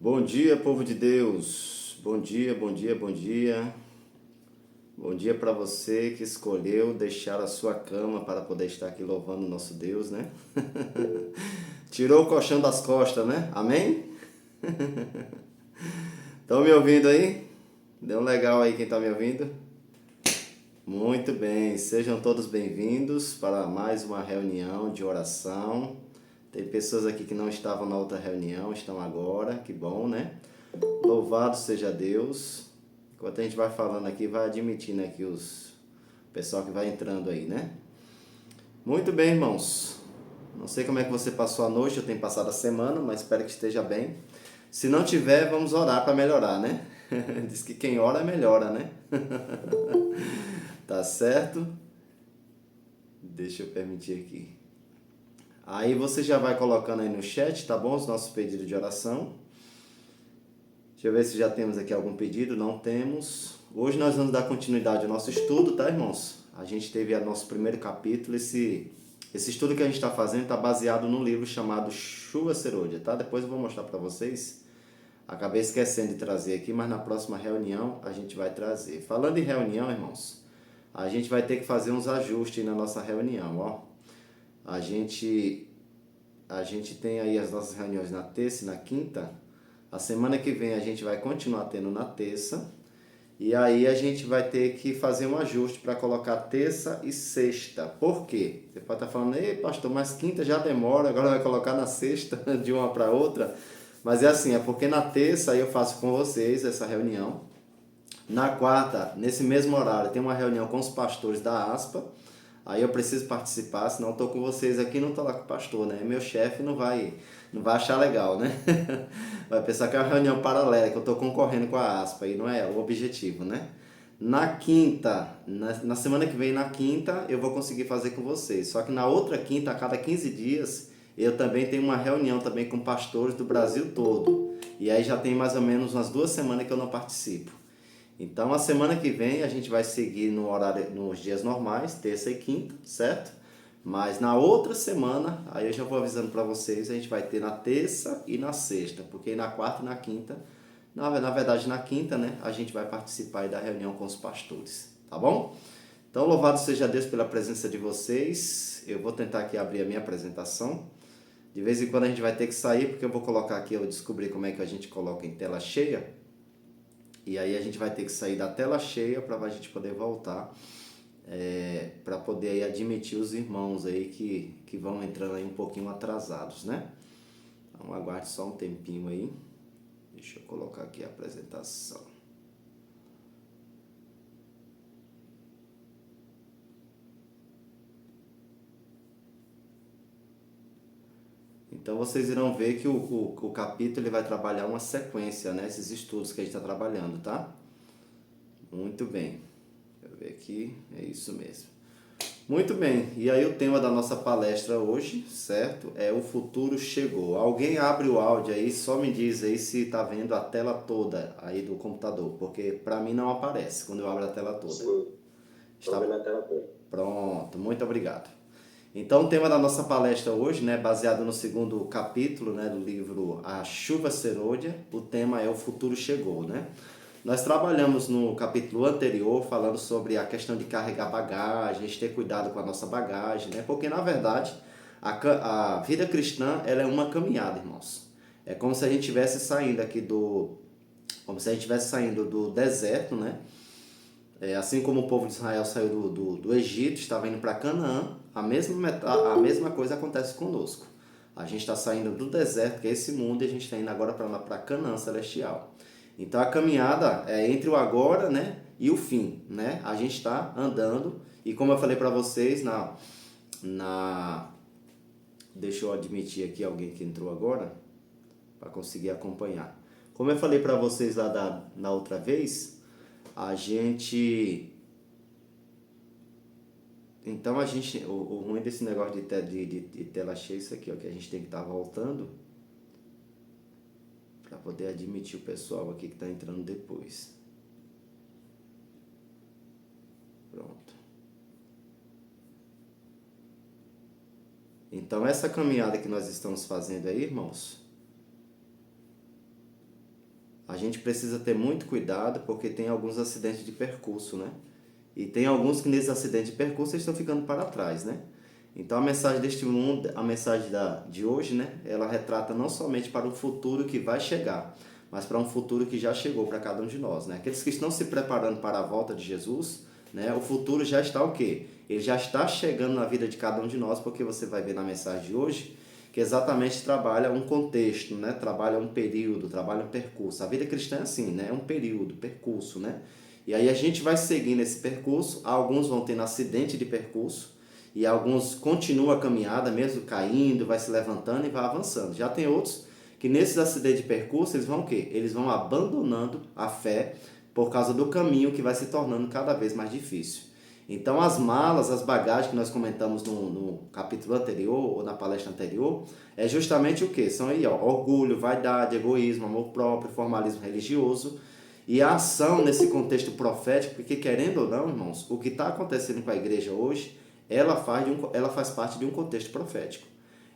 Bom dia, povo de Deus. Bom dia, bom dia, bom dia. Bom dia para você que escolheu deixar a sua cama para poder estar aqui louvando o nosso Deus, né? Tirou o colchão das costas, né? Amém? Estão me ouvindo aí? Dê um legal aí quem está me ouvindo. Muito bem, sejam todos bem-vindos para mais uma reunião de oração. Tem pessoas aqui que não estavam na outra reunião, estão agora, que bom, né? Louvado seja Deus. Enquanto a gente vai falando aqui, vai admitindo aqui o pessoal que vai entrando aí, né? Muito bem, irmãos. Não sei como é que você passou a noite, eu tenho passado a semana, mas espero que esteja bem. Se não tiver, vamos orar para melhorar, né? Diz que quem ora melhora, né? Tá certo? Deixa eu permitir aqui. Aí você já vai colocando aí no chat, tá bom? Os nossos pedidos de oração. Deixa eu ver se já temos aqui algum pedido. Não temos. Hoje nós vamos dar continuidade ao nosso estudo, tá, irmãos? A gente teve o nosso primeiro capítulo. Esse estudo que a gente está fazendo está baseado num livro chamado Chuva Serôdia, tá? Depois eu vou mostrar para vocês. Acabei esquecendo de trazer aqui, mas na próxima reunião a gente vai trazer. Falando em reunião, irmãos, a gente vai ter que fazer uns ajustes na nossa reunião, ó. A gente, a gente tem aí as nossas reuniões na terça e na quinta. A semana que vem a gente vai continuar tendo na terça. E aí a gente vai ter que fazer um ajuste para colocar terça e sexta. Por quê? Você pode estar falando, ei pastor, mas quinta já demora, agora vai colocar na sexta de uma para outra. Mas é assim, é porque na terça eu faço com vocês essa reunião. Na quarta, nesse mesmo horário, tem uma reunião com os pastores da ASPA. Aí eu preciso participar, senão eu tô com vocês aqui, não tô lá com o pastor, né? Meu chefe não vai achar legal, né? Vai pensar que é uma reunião paralela, que eu tô concorrendo com a ASPA, e não é o objetivo, né? Na quinta, na semana que vem, na quinta, eu vou conseguir fazer com vocês. Só que na outra quinta, a cada 15 dias, eu também tenho uma reunião também com pastores do Brasil todo. E aí já tem mais ou menos umas 2 semanas que eu não participo. Então, a semana que vem a gente vai seguir no horário, nos dias normais, terça e quinta, certo? Mas na outra semana, aí eu já vou avisando para vocês, a gente vai ter na terça e na sexta, porque na quarta e na quinta, na verdade na quinta, né, a gente vai participar aí da reunião com os pastores, tá bom? Então, louvado seja Deus pela presença de vocês. Eu vou tentar aqui abrir a minha apresentação. De vez em quando a gente vai ter que sair, porque eu vou colocar aqui, eu descobri como é que a gente coloca em tela cheia. E aí a gente vai ter que sair da tela cheia para a gente poder voltar, para poder aí admitir os irmãos aí que vão entrando aí um pouquinho atrasados, né? Então aguarde só um tempinho aí. Deixa eu colocar aqui a apresentação. Então vocês irão ver que o capítulo ele vai trabalhar uma sequência, né? Esses estudos que a gente está trabalhando, tá? Muito bem. Deixa eu ver aqui, é isso mesmo. Muito bem, e aí o tema da nossa palestra hoje, certo? É o futuro chegou. Alguém abre o áudio aí, só me diz aí se tá vendo a tela toda aí do computador, porque para mim não aparece quando eu abro a tela toda. Sim, estou Está vendo a tela toda. pronto, muito obrigado. Então o tema da nossa palestra hoje, né, baseado no segundo capítulo, né, do livro A Chuva Serôdia, o tema é o futuro chegou, né? Nós trabalhamos no capítulo anterior falando sobre a questão de carregar bagagem, de ter cuidado com a nossa bagagem, né? Porque na verdade a vida cristã ela é uma caminhada, irmãos. É como se a gente estivesse saindo aqui como se a gente estivesse saindo do deserto, né? Assim como o povo de Israel saiu do Egito, estava indo para Canaã, a mesma coisa acontece conosco. A gente está saindo do deserto, que é esse mundo, e a gente está indo agora para Canaã celestial. Então a caminhada é entre o agora, né, e o fim, né? A gente está andando, e como eu falei para vocês, na deixa eu admitir aqui alguém que entrou agora, para conseguir acompanhar. Como eu falei para vocês lá na outra vez, a gente então o ruim desse negócio de tela cheia é isso aqui, ó, que a gente tem que estar voltando para poder admitir o pessoal aqui que está entrando depois. Pronto. Então essa caminhada que nós estamos fazendo aí, irmãos, gente precisa ter muito cuidado porque tem alguns acidentes de percurso, né? E tem alguns que nesses acidentes de percurso eles estão ficando para trás, né? Então a mensagem deste mundo, a mensagem de hoje, né? Ela retrata não somente para o futuro que vai chegar, mas para um futuro que já chegou para cada um de nós, né? Aqueles que estão se preparando para a volta de Jesus, né? O futuro já está o quê? Ele já está chegando na vida de cada um de nós, porque você vai ver na mensagem de hoje que exatamente trabalha um contexto, né? Trabalha um período, trabalha um percurso. A vida cristã é assim, né? É um período, percurso, né? E aí a gente vai seguindo esse percurso, alguns vão tendo acidente de percurso, e alguns continuam a caminhada, mesmo caindo, vai se levantando e vai avançando. Já tem outros que nesses acidentes de percurso, eles vão o quê? Eles vão abandonando a fé por causa do caminho que vai se tornando cada vez mais difícil. Então as malas, as bagagens que nós comentamos no capítulo anterior, ou na palestra anterior, é justamente o quê? São aí, ó, orgulho, vaidade, egoísmo, amor próprio, formalismo religioso, e a ação nesse contexto profético, porque querendo ou não, irmãos, o que está acontecendo com a igreja hoje, ela faz parte de um contexto profético.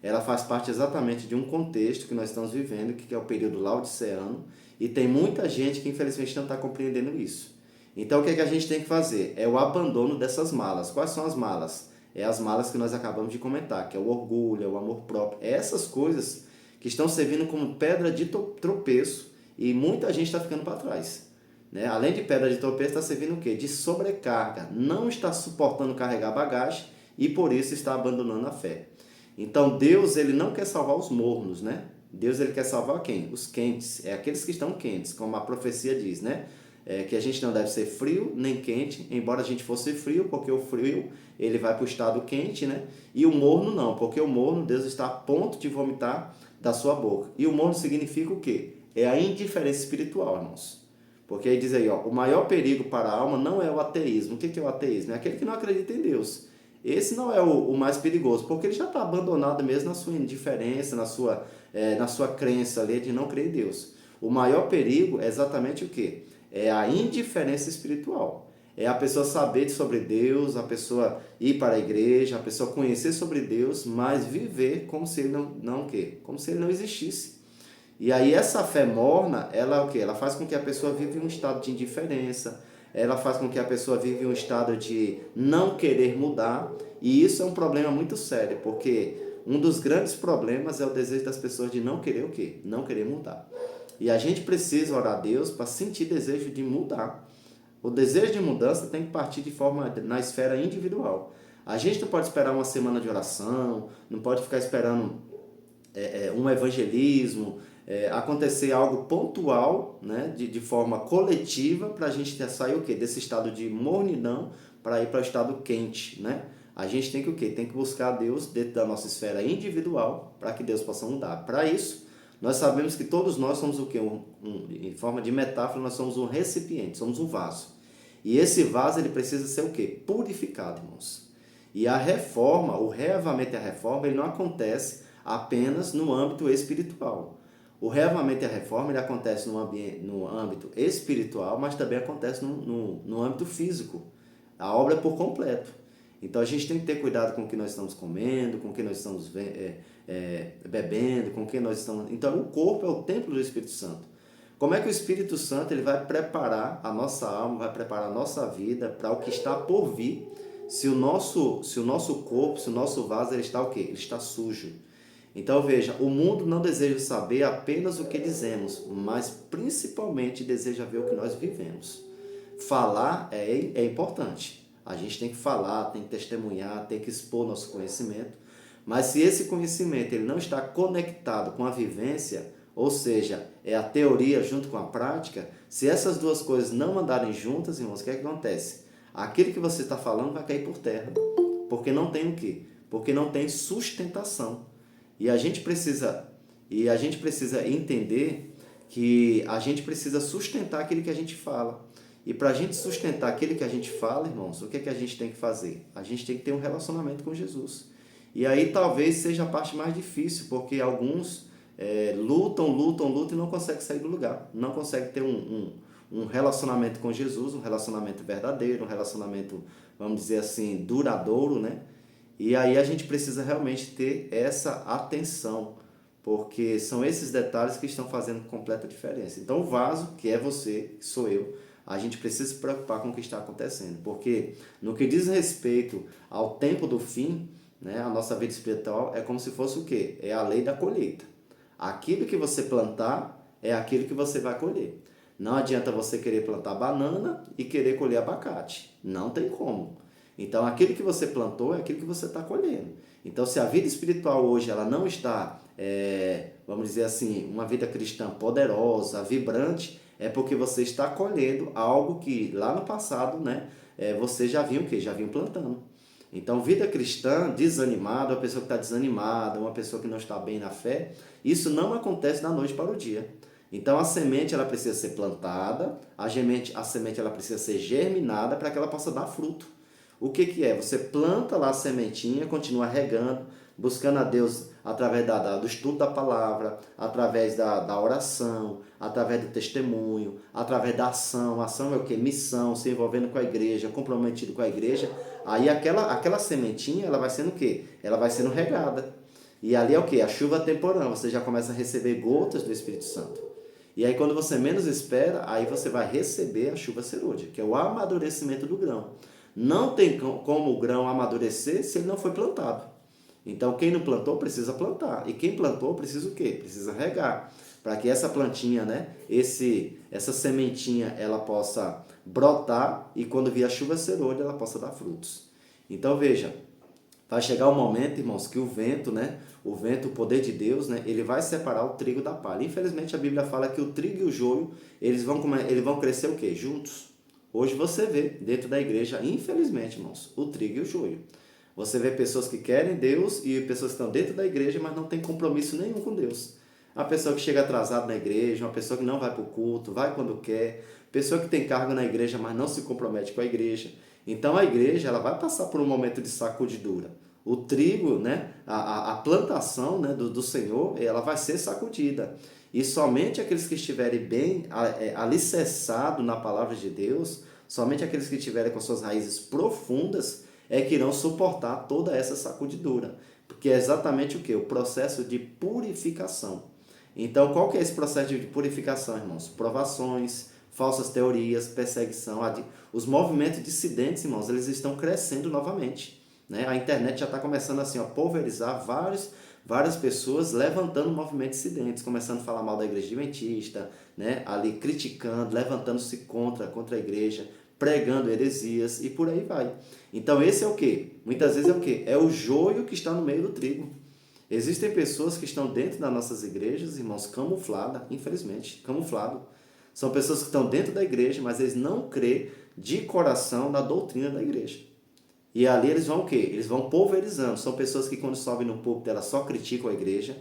Ela faz parte exatamente de um contexto que nós estamos vivendo, que é o período laodiceano, e tem muita gente que infelizmente não está compreendendo isso. Então o que é que a gente tem que fazer? É o abandono dessas malas. Quais são as malas? É as malas que nós acabamos de comentar, que é o orgulho, é o amor próprio. É essas coisas que estão servindo como pedra de tropeço e muita gente está ficando para trás. Né? Além de pedra de tropeço, está servindo o quê? De sobrecarga. Não está suportando carregar bagagem e por isso está abandonando a fé. Então Deus, ele não quer salvar os mornos, né? Deus, ele quer salvar quem? Os quentes. É aqueles que estão quentes, como a profecia diz, né? Que a gente não deve ser frio nem quente, embora a gente fosse frio, porque o frio ele vai para o estado quente, né? E o morno não, porque o morno Deus está a ponto de vomitar da sua boca. E o morno significa o quê? É a indiferença espiritual, irmãos. Porque aí diz aí, ó, o maior perigo para a alma não é o ateísmo. O que é o ateísmo? É aquele que não acredita em Deus. Esse não é o mais perigoso, porque ele já está abandonado mesmo na sua indiferença, na sua crença ali de não crer em Deus. O maior perigo é exatamente o quê? É a indiferença espiritual. É a pessoa saber sobre Deus, a pessoa ir para a igreja, a pessoa conhecer sobre Deus, mas viver como se ele não o quê? Como se ele não existisse. E aí essa fé morna, ela o quê? Ela faz com que a pessoa viva em um estado de indiferença, ela faz com que a pessoa viva em um estado de não querer mudar, e isso é um problema muito sério, porque um dos grandes problemas é o desejo das pessoas de não querer o quê? Não querer mudar. E a gente precisa orar a Deus para sentir desejo de mudar. O desejo de mudança tem que partir de forma na esfera individual. A gente não pode esperar uma semana de oração, não pode ficar esperando um evangelismo, acontecer algo pontual, né, de forma coletiva, para a gente sair o quê? Desse estado de mornidão para ir para o estado quente, né? A gente tem que o quê? Tem que buscar a Deus dentro da nossa esfera individual para que Deus possa mudar. Para isso, nós sabemos que todos nós somos o quê? Em forma de metáfora, nós somos um recipiente, somos um vaso. E esse vaso ele precisa ser o quê? Purificado, irmãos. E a reforma, o reavamento e a reforma, ele não acontece apenas no âmbito espiritual. O reavamento e a reforma ele acontece no âmbito espiritual, mas também acontece no âmbito físico. A obra é por completo. Então a gente tem que ter cuidado com o que nós estamos comendo, com o que nós estamos bebendo, com o que nós estamos... Então o corpo é o templo do Espírito Santo. Como é que o Espírito Santo ele vai preparar a nossa alma, vai preparar a nossa vida para o que está por vir, se o nosso corpo, se o nosso vaso ele está o quê? Ele está sujo. Então veja, o mundo não deseja saber apenas o que dizemos, mas principalmente deseja ver o que nós vivemos. Falar é importante. A gente tem que falar, tem que testemunhar, tem que expor nosso conhecimento. Mas se esse conhecimento ele não está conectado com a vivência, ou seja, é a teoria junto com a prática, se essas duas coisas não andarem juntas, irmãos, o que é que acontece? Aquilo que você está falando vai cair por terra. Porque não tem o quê? Porque não tem sustentação. E a gente precisa entender que a gente precisa sustentar aquilo que a gente fala. E para a gente sustentar aquilo que a gente fala, irmãos, o que é que a gente tem que fazer? A gente tem que ter um relacionamento com Jesus. E aí talvez seja a parte mais difícil, porque alguns lutam e não conseguem sair do lugar. Não conseguem ter um relacionamento com Jesus, um relacionamento verdadeiro, um relacionamento, vamos dizer assim, duradouro, né? E aí a gente precisa realmente ter essa atenção porque são esses detalhes que estão fazendo completa diferença. Então, o vaso, que é você, que sou eu, a gente precisa se preocupar com o que está acontecendo, porque no que diz respeito ao tempo do fim, né, a nossa vida espiritual é como se fosse o quê? É a lei da colheita. Aquilo que você plantar é aquilo que você vai colher. Não adianta você querer plantar banana e querer colher abacate. Não tem como. Então, aquilo que você plantou é aquilo que você está colhendo. Então, se a vida espiritual hoje ela não está, vamos dizer assim, uma vida cristã poderosa, vibrante, é porque você está colhendo algo que lá no passado, né, você já viu o quê? Já vinha plantando. Então, vida cristã desanimada, uma pessoa que está desanimada, uma pessoa que não está bem na fé, isso não acontece da noite para o dia. Então, a semente ela precisa ser plantada, a semente ela precisa ser germinada para que ela possa dar fruto. O que que é? Você planta lá a sementinha, continua regando, buscando a Deus através do estudo da palavra, através da oração, através do testemunho, através da ação. Ação é o quê? Missão, se envolvendo com a igreja, comprometido com a igreja. Aí aquela sementinha, ela vai sendo o quê? Ela vai sendo regada. E ali é o quê? A chuva temporã. Você já começa a receber gotas do Espírito Santo. E aí quando você menos espera, aí você vai receber a chuva serôdia, que é o amadurecimento do grão. Não tem como o grão amadurecer se ele não foi plantado. Então, quem não plantou precisa plantar. E quem plantou precisa o quê? Precisa regar. Para que essa plantinha, né, essa sementinha, ela possa brotar e quando vier a chuva serôdia, ela possa dar frutos. Então, veja, vai chegar o momento, irmãos, que o vento, né, o poder de Deus, né, ele vai separar o trigo da palha. Infelizmente, a Bíblia fala que o trigo e o joio, eles vão crescer o quê? Juntos. Hoje você vê dentro da igreja, infelizmente, irmãos, o trigo e o joio. Você vê pessoas que querem Deus e pessoas que estão dentro da igreja, mas não tem compromisso nenhum com Deus. Uma pessoa que chega atrasada na igreja, uma pessoa que não vai para o culto, vai quando quer, pessoa que tem cargo na igreja, mas não se compromete com a igreja. Então a igreja ela vai passar por um momento de sacudidura. O trigo, né, a plantação, né, do Senhor, ela vai ser sacudida. E somente aqueles que estiverem bem alicerçados na palavra de Deus, somente aqueles que estiverem com suas raízes profundas, é que irão suportar toda essa sacudidura. Porque é exatamente o que? O processo de purificação. Então, qual que é esse processo de purificação, irmãos? Provações, falsas teorias, perseguição, os movimentos dissidentes, irmãos, eles estão crescendo novamente. Né? A internet já está começando assim, a pulverizar várias pessoas levantando movimentos dissidentes, começando a falar mal da igreja adventista, né? Ali criticando, levantando-se contra a igreja, pregando heresias e por aí vai. Então esse é o quê? Muitas vezes é o quê? É o joio que está no meio do trigo. Existem pessoas que estão dentro das nossas igrejas, irmãos, camufladas, infelizmente, camuflado. São pessoas que estão dentro da igreja, mas eles não crêem de coração na doutrina da igreja. E ali eles vão o quê? Eles vão pulverizando. São pessoas que quando sobem no púlpito, elas só criticam a igreja.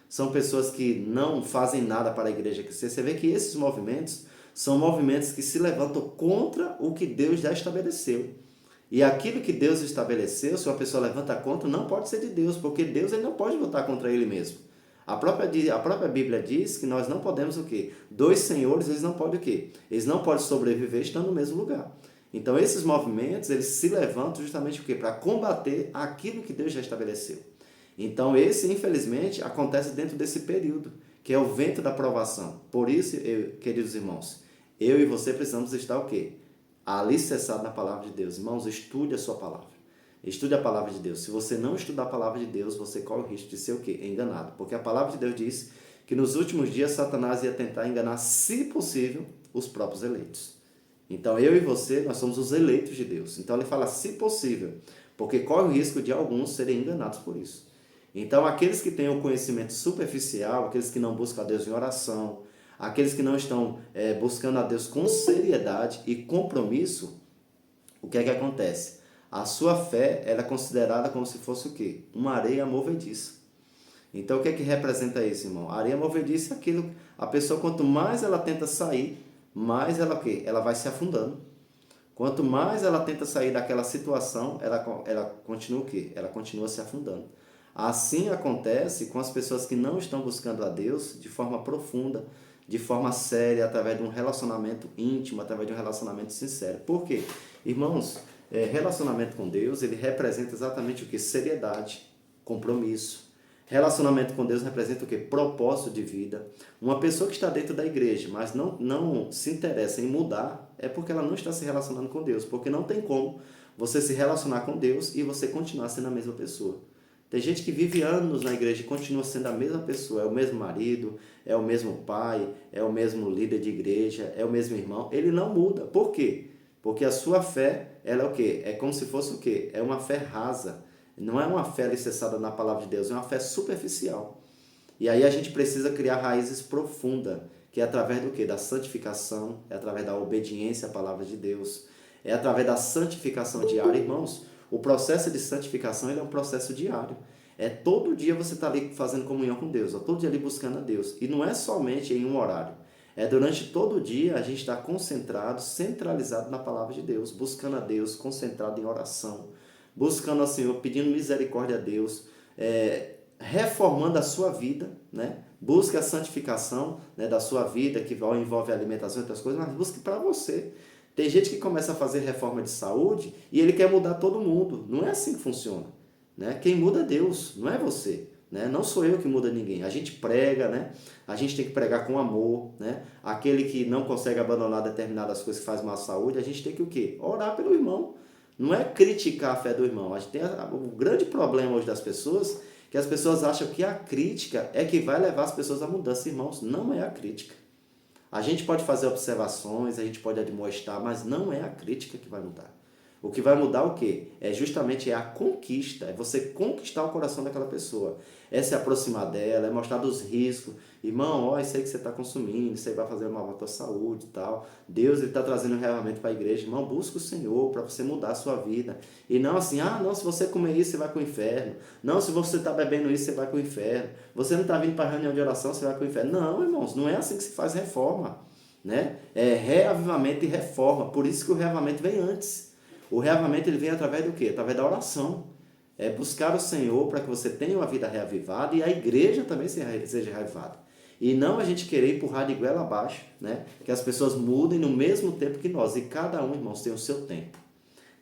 São pessoas que não fazem nada para a igreja crescer. Você vê que esses movimentos são movimentos que se levantam contra o que Deus já estabeleceu. E aquilo que Deus estabeleceu, se uma pessoa levanta contra, não pode ser de Deus, porque Deus ele não pode votar contra ele mesmo. A própria Bíblia diz que nós não podemos o quê? Dois senhores, eles não podem o quê? Eles não podem sobreviver estando no mesmo lugar. Então esses movimentos, eles se levantam justamente o quê? Para combater aquilo que Deus já estabeleceu. Então esse, infelizmente, acontece dentro desse período, que é o vento da provação. Por isso, queridos irmãos, eu e você precisamos estar o quê? Alicerçado na palavra de Deus. Irmãos, estude a sua palavra. Estude a palavra de Deus. Se você não estudar a palavra de Deus, você corre o risco de ser o quê? Enganado. Porque a palavra de Deus diz que nos últimos dias Satanás ia tentar enganar, se possível, os próprios eleitos. Então eu e você, nós somos os eleitos de Deus. Então ele fala, se possível, porque corre o risco de alguns serem enganados por isso. Então aqueles que têm o conhecimento superficial, aqueles que não buscam a Deus em oração, aqueles que não estão buscando a Deus com seriedade e compromisso, o que é que acontece? A sua fé ela é considerada como se fosse o quê? Uma areia movediça. Então o que é que representa isso, irmão? A areia movediça é aquilo, a pessoa quanto mais ela tenta sair, mais ela o quê? Ela vai se afundando. Quanto mais ela tenta sair daquela situação, ela continua o quê? Ela continua se afundando. Assim acontece com as pessoas que não estão buscando a Deus de forma profunda, de forma séria, através de um relacionamento íntimo, através de um relacionamento sincero. Por quê? Irmãos, relacionamento com Deus, ele representa exatamente o que? Seriedade, compromisso. Relacionamento com Deus representa o quê? Propósito de vida. Uma pessoa que está dentro da igreja, mas não se interessa em mudar, é porque ela não está se relacionando com Deus. Porque não tem como você se relacionar com Deus e você continuar sendo a mesma pessoa. Tem gente que vive anos na igreja e continua sendo a mesma pessoa. É o mesmo marido, é o mesmo pai, é o mesmo líder de igreja, é o mesmo irmão. Ele não muda. Por quê? Porque a sua fé, ela é o quê? É como se fosse o quê? É uma fé rasa. Não é uma fé alicerçada na palavra de Deus, é uma fé superficial. E aí a gente precisa criar raízes profundas, que é através do quê? Da santificação, é através da obediência à palavra de Deus, é através da santificação diária. Irmãos, o processo de santificação ele é um processo diário. É todo dia você está ali fazendo comunhão com Deus, todo dia ali buscando a Deus. E não é somente em um horário. É durante todo o dia a gente está concentrado, centralizado na palavra de Deus, buscando a Deus, concentrado em oração, buscando ao Senhor, pedindo misericórdia a Deus, reformando a sua vida, né? Busque a santificação, né, da sua vida, que envolve alimentação e outras coisas, mas busque para você. Tem gente que começa a fazer reforma de saúde e ele quer mudar todo mundo. Não é assim que funciona. Né? Quem muda é Deus, não é você. Né? Não sou eu que muda ninguém. A gente prega, né? A gente tem que pregar com amor. Né? Aquele que não consegue abandonar determinadas coisas que faz mal à saúde, a gente tem que o quê? Orar pelo irmão. Não é criticar a fé do irmão. A gente tem o grande problema hoje das pessoas, que as pessoas acham que a crítica é que vai levar as pessoas à mudança. Irmãos, não é a crítica. A gente pode fazer observações, a gente pode admoestar, mas não é a crítica que vai mudar. O que vai mudar o quê? É justamente a conquista, é você conquistar o coração daquela pessoa. É se aproximar dela, é mostrar dos riscos. Irmão, ó, isso aí que você está consumindo, isso aí vai fazer mal para a tua saúde e tal. Deus está trazendo um realmente para a igreja. Irmão, busca o Senhor para você mudar a sua vida. E não assim, não, se você comer isso, você vai para o inferno. Não, se você está bebendo isso, você vai para o inferno. Você não está vindo para a reunião de oração, você vai para o inferno. Não, irmãos, não é assim que se faz reforma. Né? É reavivamento e reforma. Por isso que o reavivamento vem antes. O reavivamento ele vem através do quê? Através da oração. É buscar o Senhor para que você tenha uma vida reavivada e a igreja também seja reavivada. E não a gente querer empurrar de goela abaixo, né? Que as pessoas mudem no mesmo tempo que nós. E cada um, irmãos, tem o seu tempo.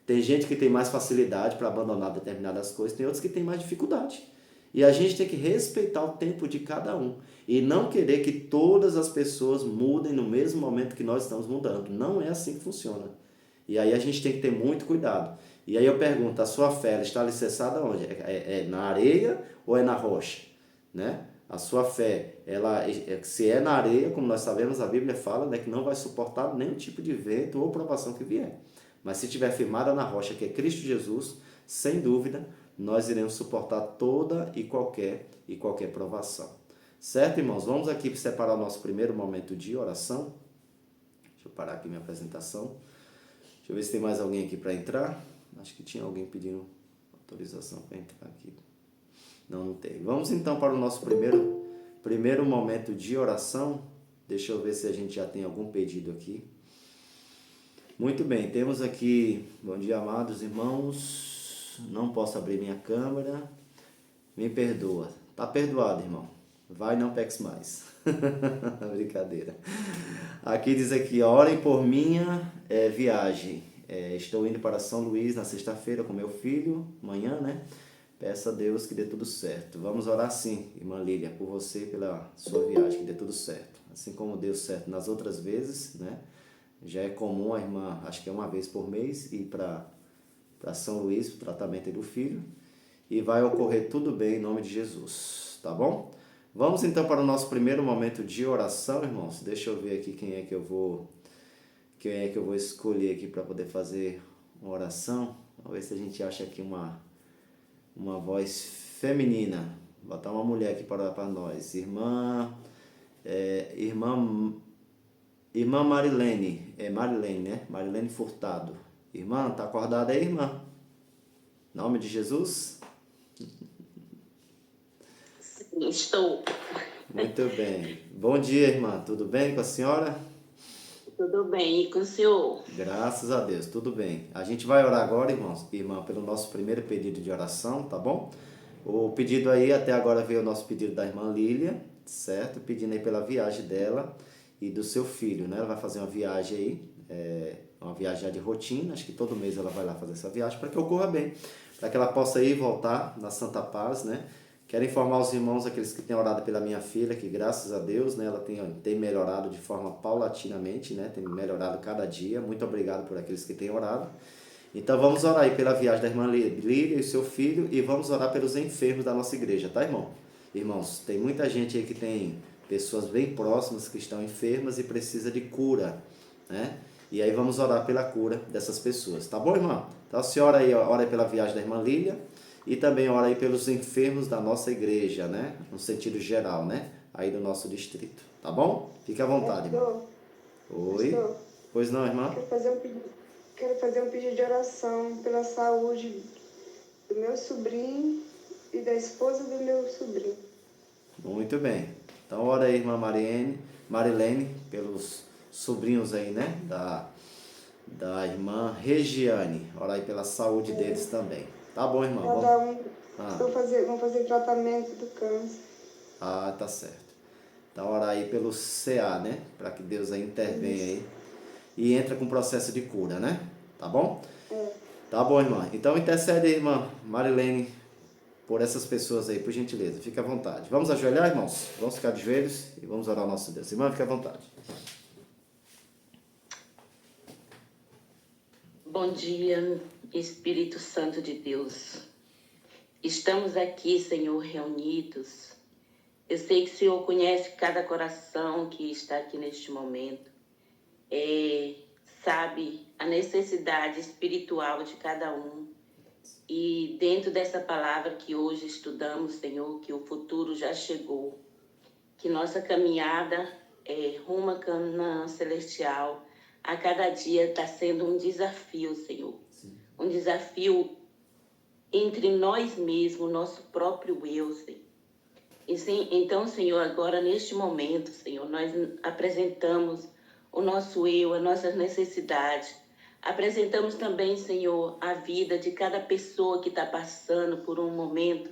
Tem gente que tem mais facilidade para abandonar determinadas coisas, tem outros que têm mais dificuldade. E a gente tem que respeitar o tempo de cada um. E não querer que todas as pessoas mudem no mesmo momento que nós estamos mudando. Não é assim que funciona. E aí a gente tem que ter muito cuidado. E aí eu pergunto, a sua fé ela está alicerçada onde? É na areia ou é na rocha? Né? A sua fé, se é na areia, como nós sabemos, a Bíblia fala, né, que não vai suportar nenhum tipo de vento ou provação que vier. Mas se estiver firmada na rocha, que é Cristo Jesus, sem dúvida, nós iremos suportar toda e qualquer provação. Certo, irmãos? Vamos aqui separar o nosso primeiro momento de oração. Deixa eu parar aqui minha apresentação. Deixa eu ver se tem mais alguém aqui para entrar. Acho que tinha alguém pedindo autorização para entrar aqui. Não tem. Vamos então para o nosso primeiro momento de oração. Deixa eu ver se a gente já tem algum pedido aqui. Muito bem, temos aqui, bom dia, amados irmãos. Não posso abrir minha câmera. Me perdoa. Tá perdoado, irmão. Vai, não peques mais. Brincadeira. Aqui diz aqui, orem por minha viagem. Estou indo para São Luís na sexta-feira com meu filho, amanhã, né? Peço a Deus que dê tudo certo. Vamos orar sim, irmã Lília, por você, pela sua viagem, que dê tudo certo. Assim como deu certo nas outras vezes, né? Já é comum a irmã, acho que é uma vez por mês, ir para São Luís, o tratamento do filho. E vai ocorrer tudo bem em nome de Jesus, tá bom? Vamos então para o nosso primeiro momento de oração, irmãos. Deixa eu ver aqui quem é que eu vou escolher aqui para poder fazer uma oração. Vamos ver se a gente acha aqui uma voz feminina. Vou botar uma mulher aqui para orar para nós. Irmã Marilene, Marilene, né? Marilene Furtado. Irmã, tá acordada aí, irmã? Em nome de Jesus? Sim, estou. Muito bem. Bom dia, irmã. Tudo bem com a senhora? Tudo bem, e com o senhor? Graças a Deus, tudo bem. A gente vai orar agora, irmã, pelo nosso primeiro pedido de oração, tá bom? O pedido aí, até agora veio o nosso pedido da irmã Lília, certo? Pedindo aí pela viagem dela e do seu filho, né? Ela vai fazer uma viagem aí, uma viagem já de rotina, acho que todo mês ela vai lá fazer essa viagem para que ocorra bem, para que ela possa ir e voltar na Santa Paz, né? Quero informar os irmãos, aqueles que têm orado pela minha filha, que graças a Deus, né, ela tem melhorado de forma paulatinamente, né, tem melhorado cada dia. Muito obrigado por aqueles que têm orado. Então vamos orar aí pela viagem da irmã Lília e seu filho e vamos orar pelos enfermos da nossa igreja, tá, irmão? Irmãos, tem muita gente aí que tem pessoas bem próximas que estão enfermas e precisa de cura, né? E aí vamos orar pela cura dessas pessoas, tá bom, irmã? Então a senhora aí ora aí pela viagem da irmã Lília e também ora aí pelos enfermos da nossa igreja, né? No sentido geral, né? Aí do nosso distrito, tá bom? Fique à vontade, irmão. Oi? Pastor, Pois não, irmã? quero fazer um pedido de oração pela saúde do meu sobrinho e da esposa do meu sobrinho. Muito bem. Então, ora aí, irmã Marilene, pelos sobrinhos aí, né? Da irmã Regiane. Ora aí pela saúde deles também. Tá bom, irmão? Cada um Ah, vão fazer tratamento do câncer. tá certo. Então, ora aí pelo CA, né? Para que Deus aí intervenha aí e entra com o processo de cura, né? Tá bom? Tá bom, irmã. Então, intercede aí, irmã Marilene, por essas pessoas aí, por gentileza. Fique à vontade. Vamos ajoelhar, irmãos? Vamos ficar de joelhos e vamos orar ao nosso Deus. Irmã, fique à vontade. Bom dia, Espírito Santo de Deus. Estamos aqui, Senhor, reunidos. Eu sei que o Senhor conhece cada coração que está aqui neste momento. Sabe a necessidade espiritual de cada um. E dentro dessa palavra que hoje estudamos, Senhor, que o futuro já chegou, que nossa caminhada rumo a Canaã celestial a cada dia está sendo um desafio, Senhor. Sim. Um desafio entre nós mesmos, nosso próprio eu, Senhor. E, sim, então, Senhor, agora neste momento, Senhor, nós apresentamos o nosso eu, as nossas necessidades. Apresentamos também, Senhor, a vida de cada pessoa que está passando por um momento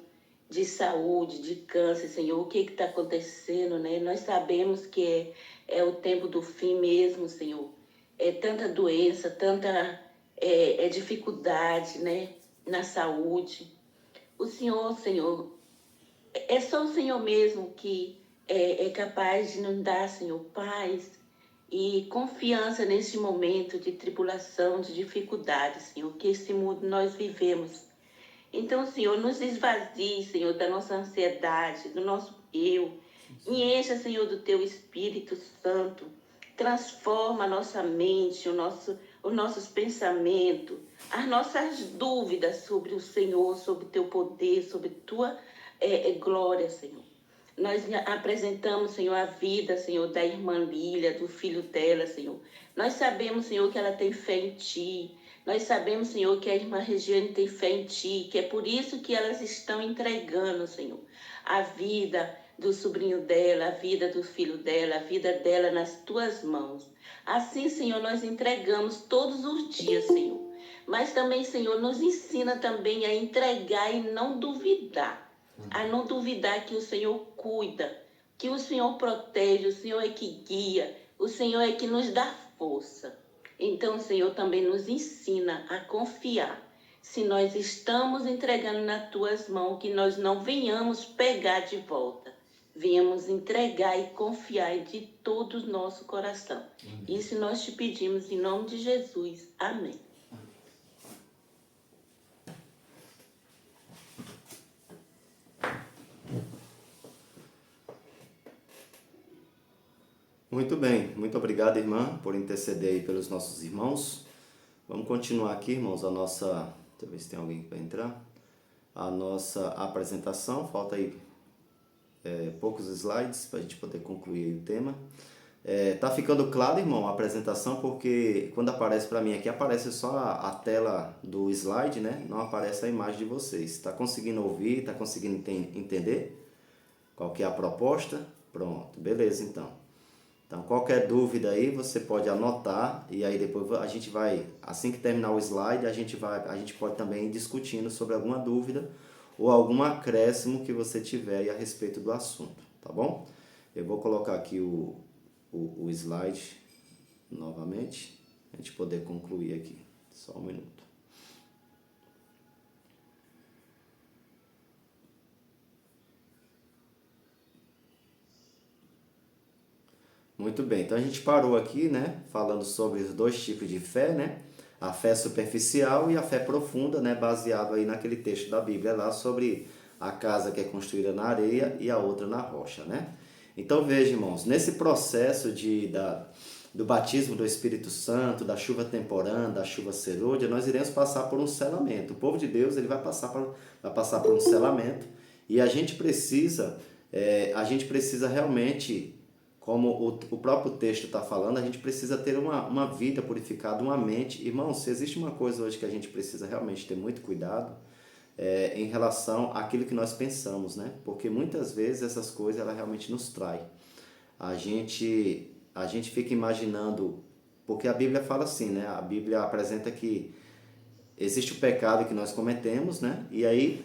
de saúde, de câncer, Senhor. O que está acontecendo, né? Nós sabemos que é o tempo do fim mesmo, Senhor. É tanta doença, tanta dificuldade, né? Na saúde. O Senhor, é só o Senhor mesmo que é capaz de nos dar, Senhor, paz e confiança nesse momento de tribulação, de dificuldade, Senhor, que esse mundo nós vivemos. Então, Senhor, nos esvazie, Senhor, da nossa ansiedade, do nosso eu, e encha, Senhor, do Teu Espírito Santo. Transforma a nossa mente, os nossos pensamentos, as nossas dúvidas sobre o Senhor, sobre o Teu poder, sobre Tua glória, Senhor. Nós apresentamos, Senhor, a vida, Senhor, da irmã Lília, do filho dela, Senhor. Nós sabemos, Senhor, que ela tem fé em Ti. Nós sabemos, Senhor, que a irmã Regiane tem fé em Ti, que é por isso que elas estão entregando, Senhor, a vida do sobrinho dela, a vida do filho dela, a vida dela nas Tuas mãos. Assim, Senhor, nós entregamos todos os dias, Senhor. Mas também, Senhor, nos ensina também a entregar e não duvidar. A não duvidar que o Senhor cuida, que o Senhor protege, o Senhor é que guia, o Senhor é que nos dá força. Então, o Senhor também nos ensina a confiar. Se nós estamos entregando nas Tuas mãos, que nós não venhamos pegar de volta. Venhamos entregar e confiar de todo o nosso coração. Isso nós te pedimos em nome de Jesus. Amém. Muito bem, muito obrigado, irmã, por interceder aí pelos nossos irmãos. Vamos continuar aqui, irmãos, a nossa... Deixa eu ver se tem alguém que vai entrar. A nossa apresentação, falta aí poucos slides para a gente poder concluir o tema. Tá ficando claro, irmão, a apresentação, porque quando aparece para mim aqui, aparece só a tela do slide, né? Não aparece a imagem de vocês. Tá conseguindo ouvir? Tá conseguindo entender qual que é a proposta? Pronto, beleza, então. Então, qualquer dúvida aí, você pode anotar e aí depois a gente vai, assim que terminar o slide, a gente pode também ir discutindo sobre alguma dúvida ou algum acréscimo que você tiver aí a respeito do assunto, tá bom? Eu vou colocar aqui o slide novamente, a gente poder concluir aqui. Só um minuto. Muito bem, então a gente parou aqui, né, falando sobre os dois tipos de fé, né, a fé superficial e a fé profunda, né, baseado aí naquele texto da Bíblia lá sobre a casa que é construída na areia e a outra na rocha, né. Então veja, irmãos, nesse processo do batismo do Espírito Santo, da chuva temporã, da chuva serôdia, nós iremos passar por um selamento. O povo de Deus ele vai passar por um selamento e a gente precisa realmente, como o próprio texto está falando, a gente precisa ter uma vida purificada, uma mente. Irmão, se existe uma coisa hoje que a gente precisa realmente ter muito cuidado, em relação àquilo que nós pensamos, né? Porque muitas vezes essas coisas ela realmente nos traem. A gente fica imaginando, porque a Bíblia fala assim, né? A Bíblia apresenta que existe o pecado que nós cometemos, né? E aí,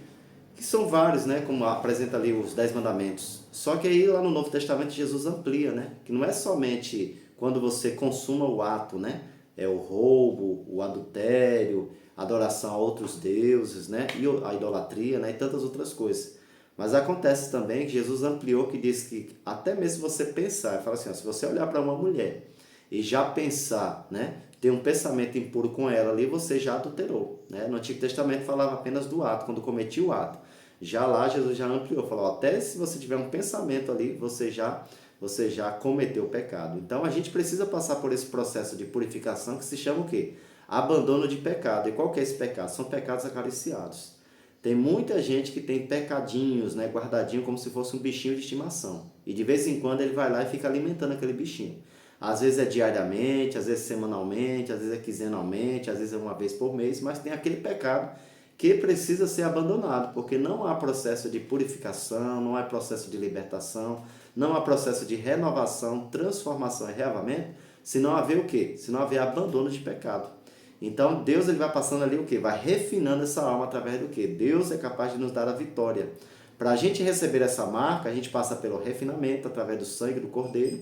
que são vários, né? Como apresenta ali os 10 mandamentos. Só que aí lá no Novo Testamento Jesus amplia, né? Que não é somente quando você consuma o ato, né? É o roubo, o adultério, a adoração a outros deuses, né? E a idolatria, né? E tantas outras coisas. Mas acontece também que Jesus ampliou, que diz que até mesmo você pensar, fala assim, ó, se você olhar para uma mulher e já pensar, né, ter um pensamento impuro com ela ali, você já adulterou, né? No Antigo Testamento falava apenas do ato, quando cometia o ato. Já lá Jesus já ampliou, falou, ó, até se você tiver um pensamento ali, você já cometeu o pecado. Então a gente precisa passar por esse processo de purificação que se chama o quê? Abandono de pecado. E qual que é esse pecado? São pecados acariciados. Tem muita gente que tem pecadinhos, né, guardadinho como se fosse um bichinho de estimação. E de vez em quando ele vai lá e fica alimentando aquele bichinho. Às vezes é diariamente, às vezes semanalmente, às vezes é quinzenalmente, às vezes é uma vez por mês, mas tem aquele pecado que precisa ser abandonado, porque não há processo de purificação, não há processo de libertação, não há processo de renovação, transformação e reavamento, se não haver o quê? Se não haver abandono de pecado. Então Deus ele vai passando ali o quê? Vai refinando essa alma através do quê? Deus é capaz de nos dar a vitória. Para a gente receber essa marca, a gente passa pelo refinamento através do sangue do Cordeiro,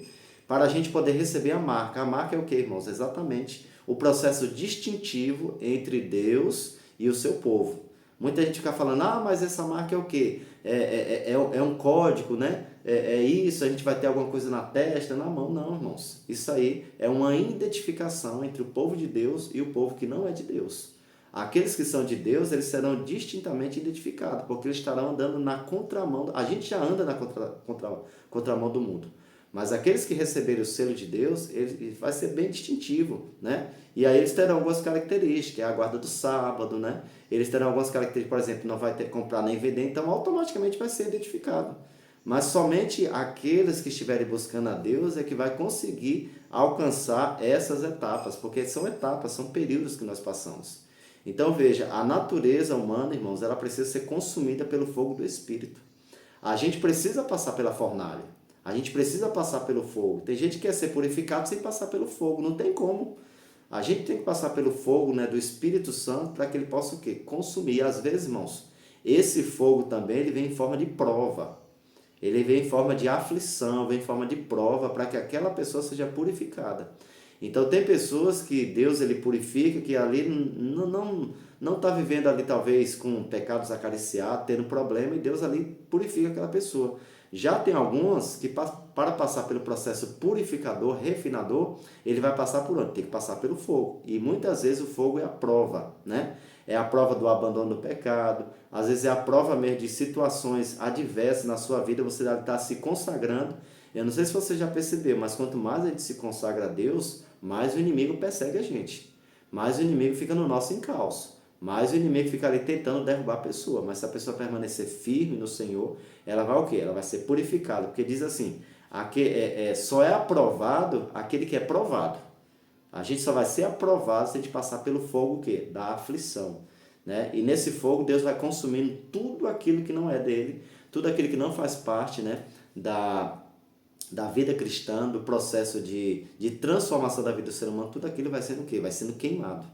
para a gente poder receber a marca. A marca é o quê, irmãos? Exatamente o processo distintivo entre Deus e o seu povo. Muita gente fica falando, ah, mas essa marca é o quê? É um código, né? É isso, a gente vai ter alguma coisa na testa, na mão. Não, irmãos. Isso aí é uma identificação entre o povo de Deus e o povo que não é de Deus. Aqueles que são de Deus, eles serão distintamente identificados, porque eles estarão andando na contramão. A gente já anda na contramão do mundo. Mas aqueles que receberem o selo de Deus, ele vai ser bem distintivo, né? E aí eles terão algumas características, é a guarda do sábado, né? Eles terão algumas características, por exemplo, não vai ter que comprar nem vender, então automaticamente vai ser identificado. Mas somente aqueles que estiverem buscando a Deus é que vai conseguir alcançar essas etapas, porque são etapas, são períodos que nós passamos. Então veja, a natureza humana, irmãos, ela precisa ser consumida pelo fogo do Espírito. A gente precisa passar pela fornalha. A gente precisa passar pelo fogo. Tem gente que quer ser purificado sem passar pelo fogo. Não tem como. A gente tem que passar pelo fogo, né, do Espírito Santo para que ele possa o quê? Consumir. E às vezes, irmãos, esse fogo também ele vem em forma de prova. Ele vem em forma de aflição, vem em forma de prova para que aquela pessoa seja purificada. Então tem pessoas que Deus ele purifica, que ali não está vivendo ali talvez com pecados acariciados, tendo problema, e Deus ali purifica aquela pessoa. Já tem algumas que para passar pelo processo purificador, refinador, ele vai passar por onde? Tem que passar pelo fogo. E muitas vezes o fogo é a prova, né? É a prova do abandono do pecado, às vezes é a prova mesmo de situações adversas na sua vida, você deve estar se consagrando. Eu não sei se você já percebeu, mas quanto mais a gente se consagra a Deus, mais o inimigo persegue a gente. Mais o inimigo fica no nosso encalço. Mais o inimigo fica ali tentando derrubar a pessoa. Mas se a pessoa permanecer firme no Senhor, ela vai o quê? Ela vai ser purificada. Porque diz assim, só é aprovado aquele que é provado. A gente só vai ser aprovado se a gente passar pelo fogo o quê? Da aflição. Né? E nesse fogo Deus vai consumindo tudo aquilo que não é dele, tudo aquilo que não faz parte, né, da vida cristã, do processo de transformação da vida do ser humano, tudo aquilo vai sendo o quê? Vai sendo queimado.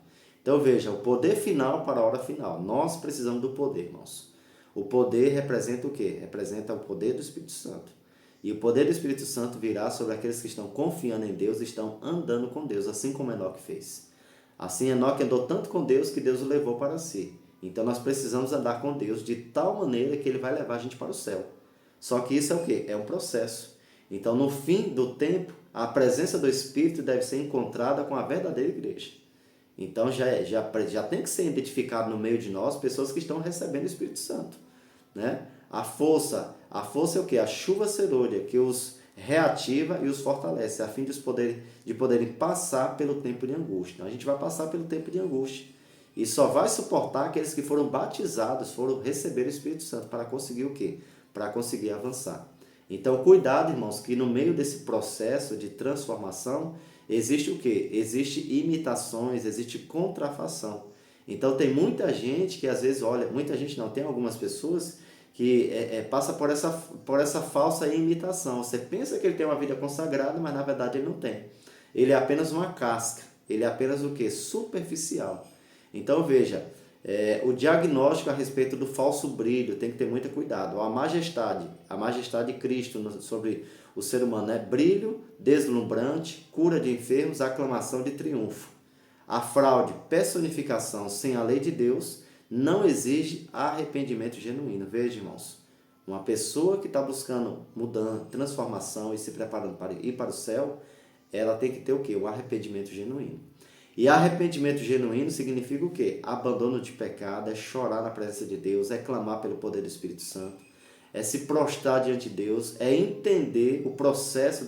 Então veja, o poder final para a hora final. Nós precisamos do poder, irmãos. O poder representa o quê? Representa o poder do Espírito Santo. E o poder do Espírito Santo virá sobre aqueles que estão confiando em Deus e estão andando com Deus, assim como Enoque fez. Assim, Enoque andou tanto com Deus que Deus o levou para si. Então nós precisamos andar com Deus de tal maneira que ele vai levar a gente para o céu. Só que isso é o quê? É um processo. Então, no fim do tempo, a presença do Espírito deve ser encontrada com a verdadeira igreja. Então, já tem que ser identificado no meio de nós pessoas que estão recebendo o Espírito Santo, né? A força é o quê? A chuva serôdia que os reativa e os fortalece, a fim de poderem passar pelo tempo de angústia. Então, a gente vai passar pelo tempo de angústia. E só vai suportar aqueles que foram batizados, foram receber o Espírito Santo para conseguir o quê? Para conseguir avançar. Então, cuidado, irmãos, que no meio desse processo de transformação, existe o quê? Existe imitações, existe contrafação. Então, tem muita gente que às vezes, olha, muita gente não, tem algumas pessoas que passa por essa falsa imitação. Você pensa que ele tem uma vida consagrada, mas na verdade ele não tem. Ele é apenas uma casca, ele é apenas o quê? Superficial. Então, veja, o diagnóstico a respeito do falso brilho tem que ter muito cuidado. A majestade de Cristo sobre o ser humano é brilho deslumbrante, cura de enfermos, aclamação de triunfo. A fraude, personificação sem a lei de Deus, não exige arrependimento genuíno. Veja, irmãos, uma pessoa que está buscando mudança, transformação e se preparando para ir para o céu, ela tem que ter o quê? O arrependimento genuíno. E arrependimento genuíno significa o quê? Abandono de pecado, é chorar na presença de Deus, é clamar pelo poder do Espírito Santo, é se prostrar diante de Deus, é entender o processo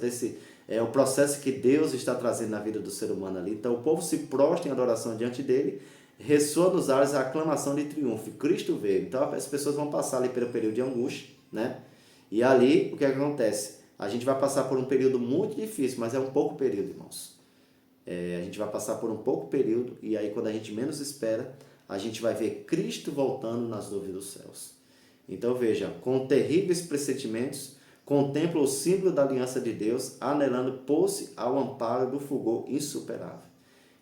o processo que Deus está trazendo na vida do ser humano ali. Então o povo se prostra em adoração diante dele, ressoa nos ares a aclamação de triunfo. Cristo veio. Então as pessoas vão passar ali pelo período de angústia, né? E ali o que acontece? A gente vai passar por um período muito difícil, mas é um pouco período, irmãos. A gente vai passar por um pouco período e aí quando a gente menos espera, a gente vai ver Cristo voltando nas nuvens dos céus. Então veja, com terríveis pressentimentos, contempla o símbolo da aliança de Deus, anelando pôr-se ao amparo do fulgor insuperável.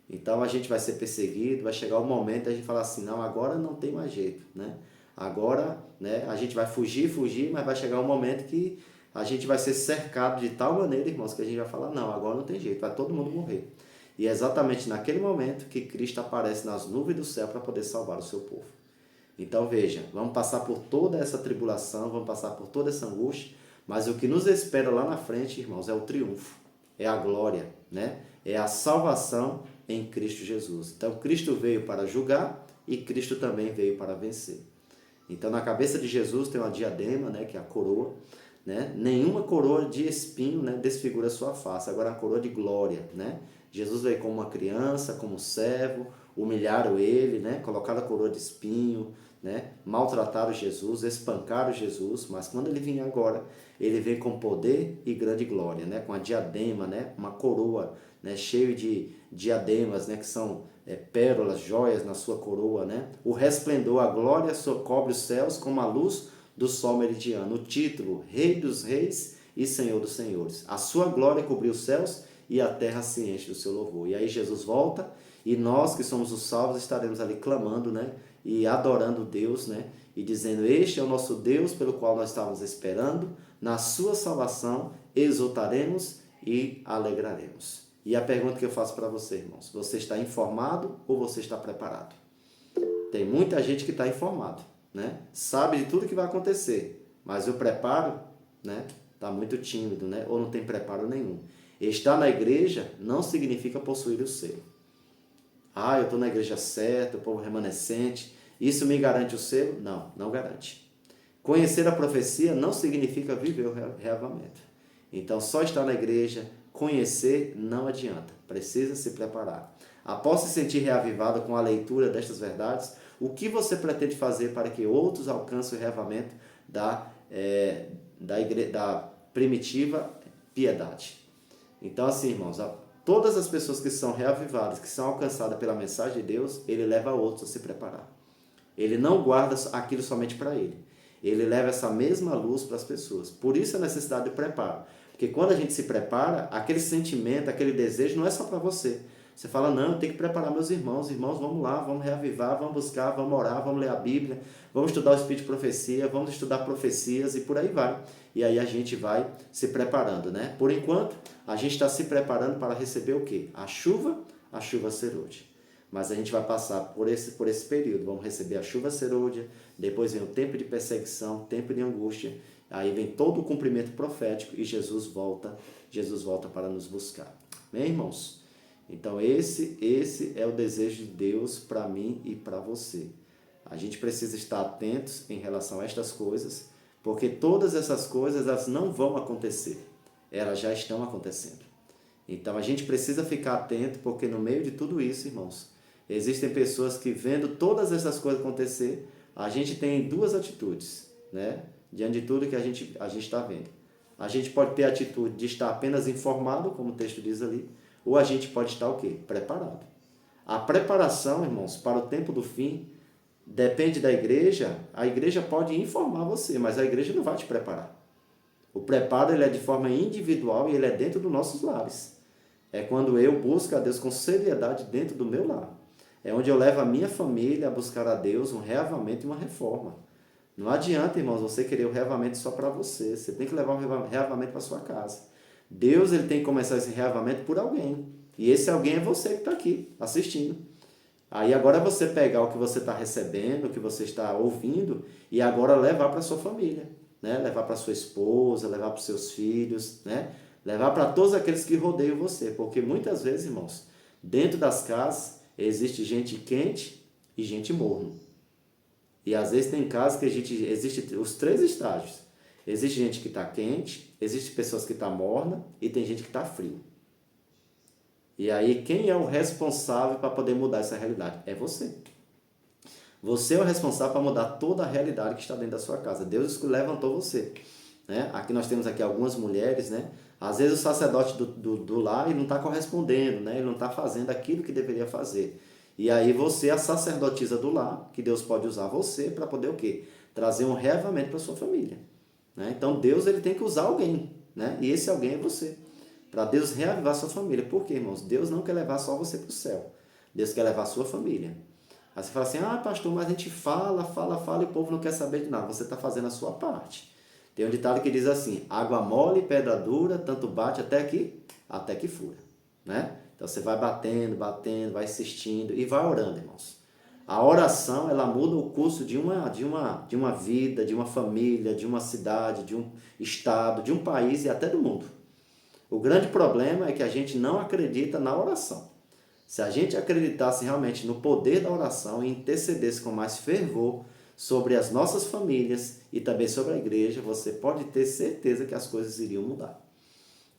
Então a gente vai ser perseguido, vai chegar o momento de a gente falar assim, não, agora não tem mais jeito, né? Agora, né, a gente vai fugir, mas vai chegar um momento que a gente vai ser cercado de tal maneira, irmãos, que a gente vai falar, não, agora não tem jeito, vai todo mundo morrer. E é exatamente naquele momento que Cristo aparece nas nuvens do céu para poder salvar o seu povo. Então veja, vamos passar por toda essa tribulação, vamos passar por toda essa angústia, mas o que nos espera lá na frente, irmãos, é o triunfo, é a glória, né? É a salvação em Cristo Jesus. Então Cristo veio para julgar e Cristo também veio para vencer. Então na cabeça de Jesus tem uma diadema, né, que é a coroa, né? Nenhuma coroa de espinho, né, desfigura a sua face, agora a coroa de glória, né? Jesus veio como uma criança, como servo, humilharam ele, né? Colocaram a coroa de espinho, né? Maltrataram Jesus, espancaram Jesus, mas quando ele vinha agora, ele vem com poder e grande glória, né? Com a diadema, né? Uma coroa, né? Cheio de diademas, né? Que são pérolas, joias na sua coroa, né? O resplendor, a glória cobre os céus como a luz do sol meridiano. O título, Rei dos Reis e Senhor dos Senhores. A sua glória cobriu os céus e a terra se enche do seu louvor. E aí Jesus volta e nós que somos os salvos estaremos ali clamando, né? E adorando Deus, né? E dizendo, este é o nosso Deus pelo qual nós estávamos esperando, na sua salvação exultaremos e alegraremos. E a pergunta que eu faço para você, irmãos, você está informado ou você está preparado? Tem muita gente que está informado, né? Sabe de tudo que vai acontecer, mas o preparo, né? Está muito tímido, né? Ou não tem preparo nenhum. Estar na igreja não significa possuir o selo. Eu estou na igreja certa, o povo remanescente, isso me garante o selo? Não, não garante. Conhecer a profecia não significa viver o reavivamento. Então, só estar na igreja, conhecer não adianta, precisa se preparar. Após se sentir reavivado com a leitura destas verdades, o que você pretende fazer para que outros alcancem o reavivamento da primitiva piedade? Então, assim, irmãos, todas as pessoas que são reavivadas, que são alcançadas pela mensagem de Deus, ele leva outros a se preparar. Ele não guarda aquilo somente para ele. Ele leva essa mesma luz para as pessoas. Por isso a necessidade de preparo. Porque quando a gente se prepara, aquele sentimento, aquele desejo não é só para você. Você fala, não, eu tenho que preparar meus irmãos. Irmãos, vamos lá, vamos reavivar, vamos buscar, vamos orar, vamos ler a Bíblia, vamos estudar o Espírito de Profecia, vamos estudar profecias e por aí vai. E aí a gente vai se preparando, né? Por enquanto, a gente está se preparando para receber o quê? A chuva serôdia. Mas a gente vai passar por esse período. Vamos receber a chuva serôdia, depois vem o tempo de perseguição, tempo de angústia, Aí vem todo o cumprimento profético e Jesus volta para nos buscar. Amém, irmãos? Então esse é o desejo de Deus para mim e para você. A gente precisa estar atentos em relação a estas coisas, porque todas essas coisas elas não vão acontecer, elas já estão acontecendo. Então a gente precisa ficar atento, porque no meio de tudo isso, irmãos, existem pessoas que vendo todas essas coisas acontecer, a gente tem duas atitudes, né? Diante de tudo que a gente está vendo. A gente pode ter a atitude de estar apenas informado, como o texto diz ali, ou a gente pode estar o quê? Preparado. A preparação, irmãos, para o tempo do fim, depende da igreja. A igreja pode informar você, mas a igreja não vai te preparar. O preparo ele é de forma individual e ele é dentro dos nossos lares. É quando eu busco a Deus com seriedade dentro do meu lar. É onde eu levo a minha família a buscar a Deus um reavamento e uma reforma. Não adianta, irmãos, você querer o reavamento só para você. Você tem que levar o reavamento para sua casa. Deus ele tem que começar esse reavamento por alguém. E esse alguém é você que está aqui assistindo. Aí agora é você pegar o que você está recebendo, o que você está ouvindo, e agora levar para sua família, né? Levar para sua esposa, levar para os seus filhos, né? Levar para todos aqueles que rodeiam você. Porque muitas vezes, irmãos, dentro das casas existe gente quente e gente morna. E às vezes tem casas que existe os três estágios. Existe gente que está quente, existe pessoas que estão morna e tem gente que está frio. E aí quem é o responsável para poder mudar essa realidade? É você. Você é o responsável para mudar toda a realidade que está dentro da sua casa. Deus levantou você. Né? Aqui nós temos aqui algumas mulheres, né? Às vezes o sacerdote do lar ele não está correspondendo, né? Ele não está fazendo aquilo que deveria fazer. E aí você é a sacerdotisa do lar, que Deus pode usar você para poder o quê? Trazer um reavamento para sua família. Né? Então Deus ele tem que usar alguém, né? E esse alguém é você. Para Deus reavivar sua família. Por quê, irmãos? Deus não quer levar só você para o céu. Deus quer levar a sua família. Aí você fala assim, pastor, mas a gente fala e o povo não quer saber de nada. Você está fazendo a sua parte. Tem um ditado que diz assim, água mole, pedra dura, tanto bate até que fura. Né? Então você vai batendo, vai insistindo e vai orando, irmãos. A oração, ela muda o curso de uma vida, de uma família, de uma cidade, de um estado, de um país e até do mundo. O grande problema é que a gente não acredita na oração. Se a gente acreditasse realmente no poder da oração e intercedesse com mais fervor sobre as nossas famílias e também sobre a igreja, você pode ter certeza que as coisas iriam mudar.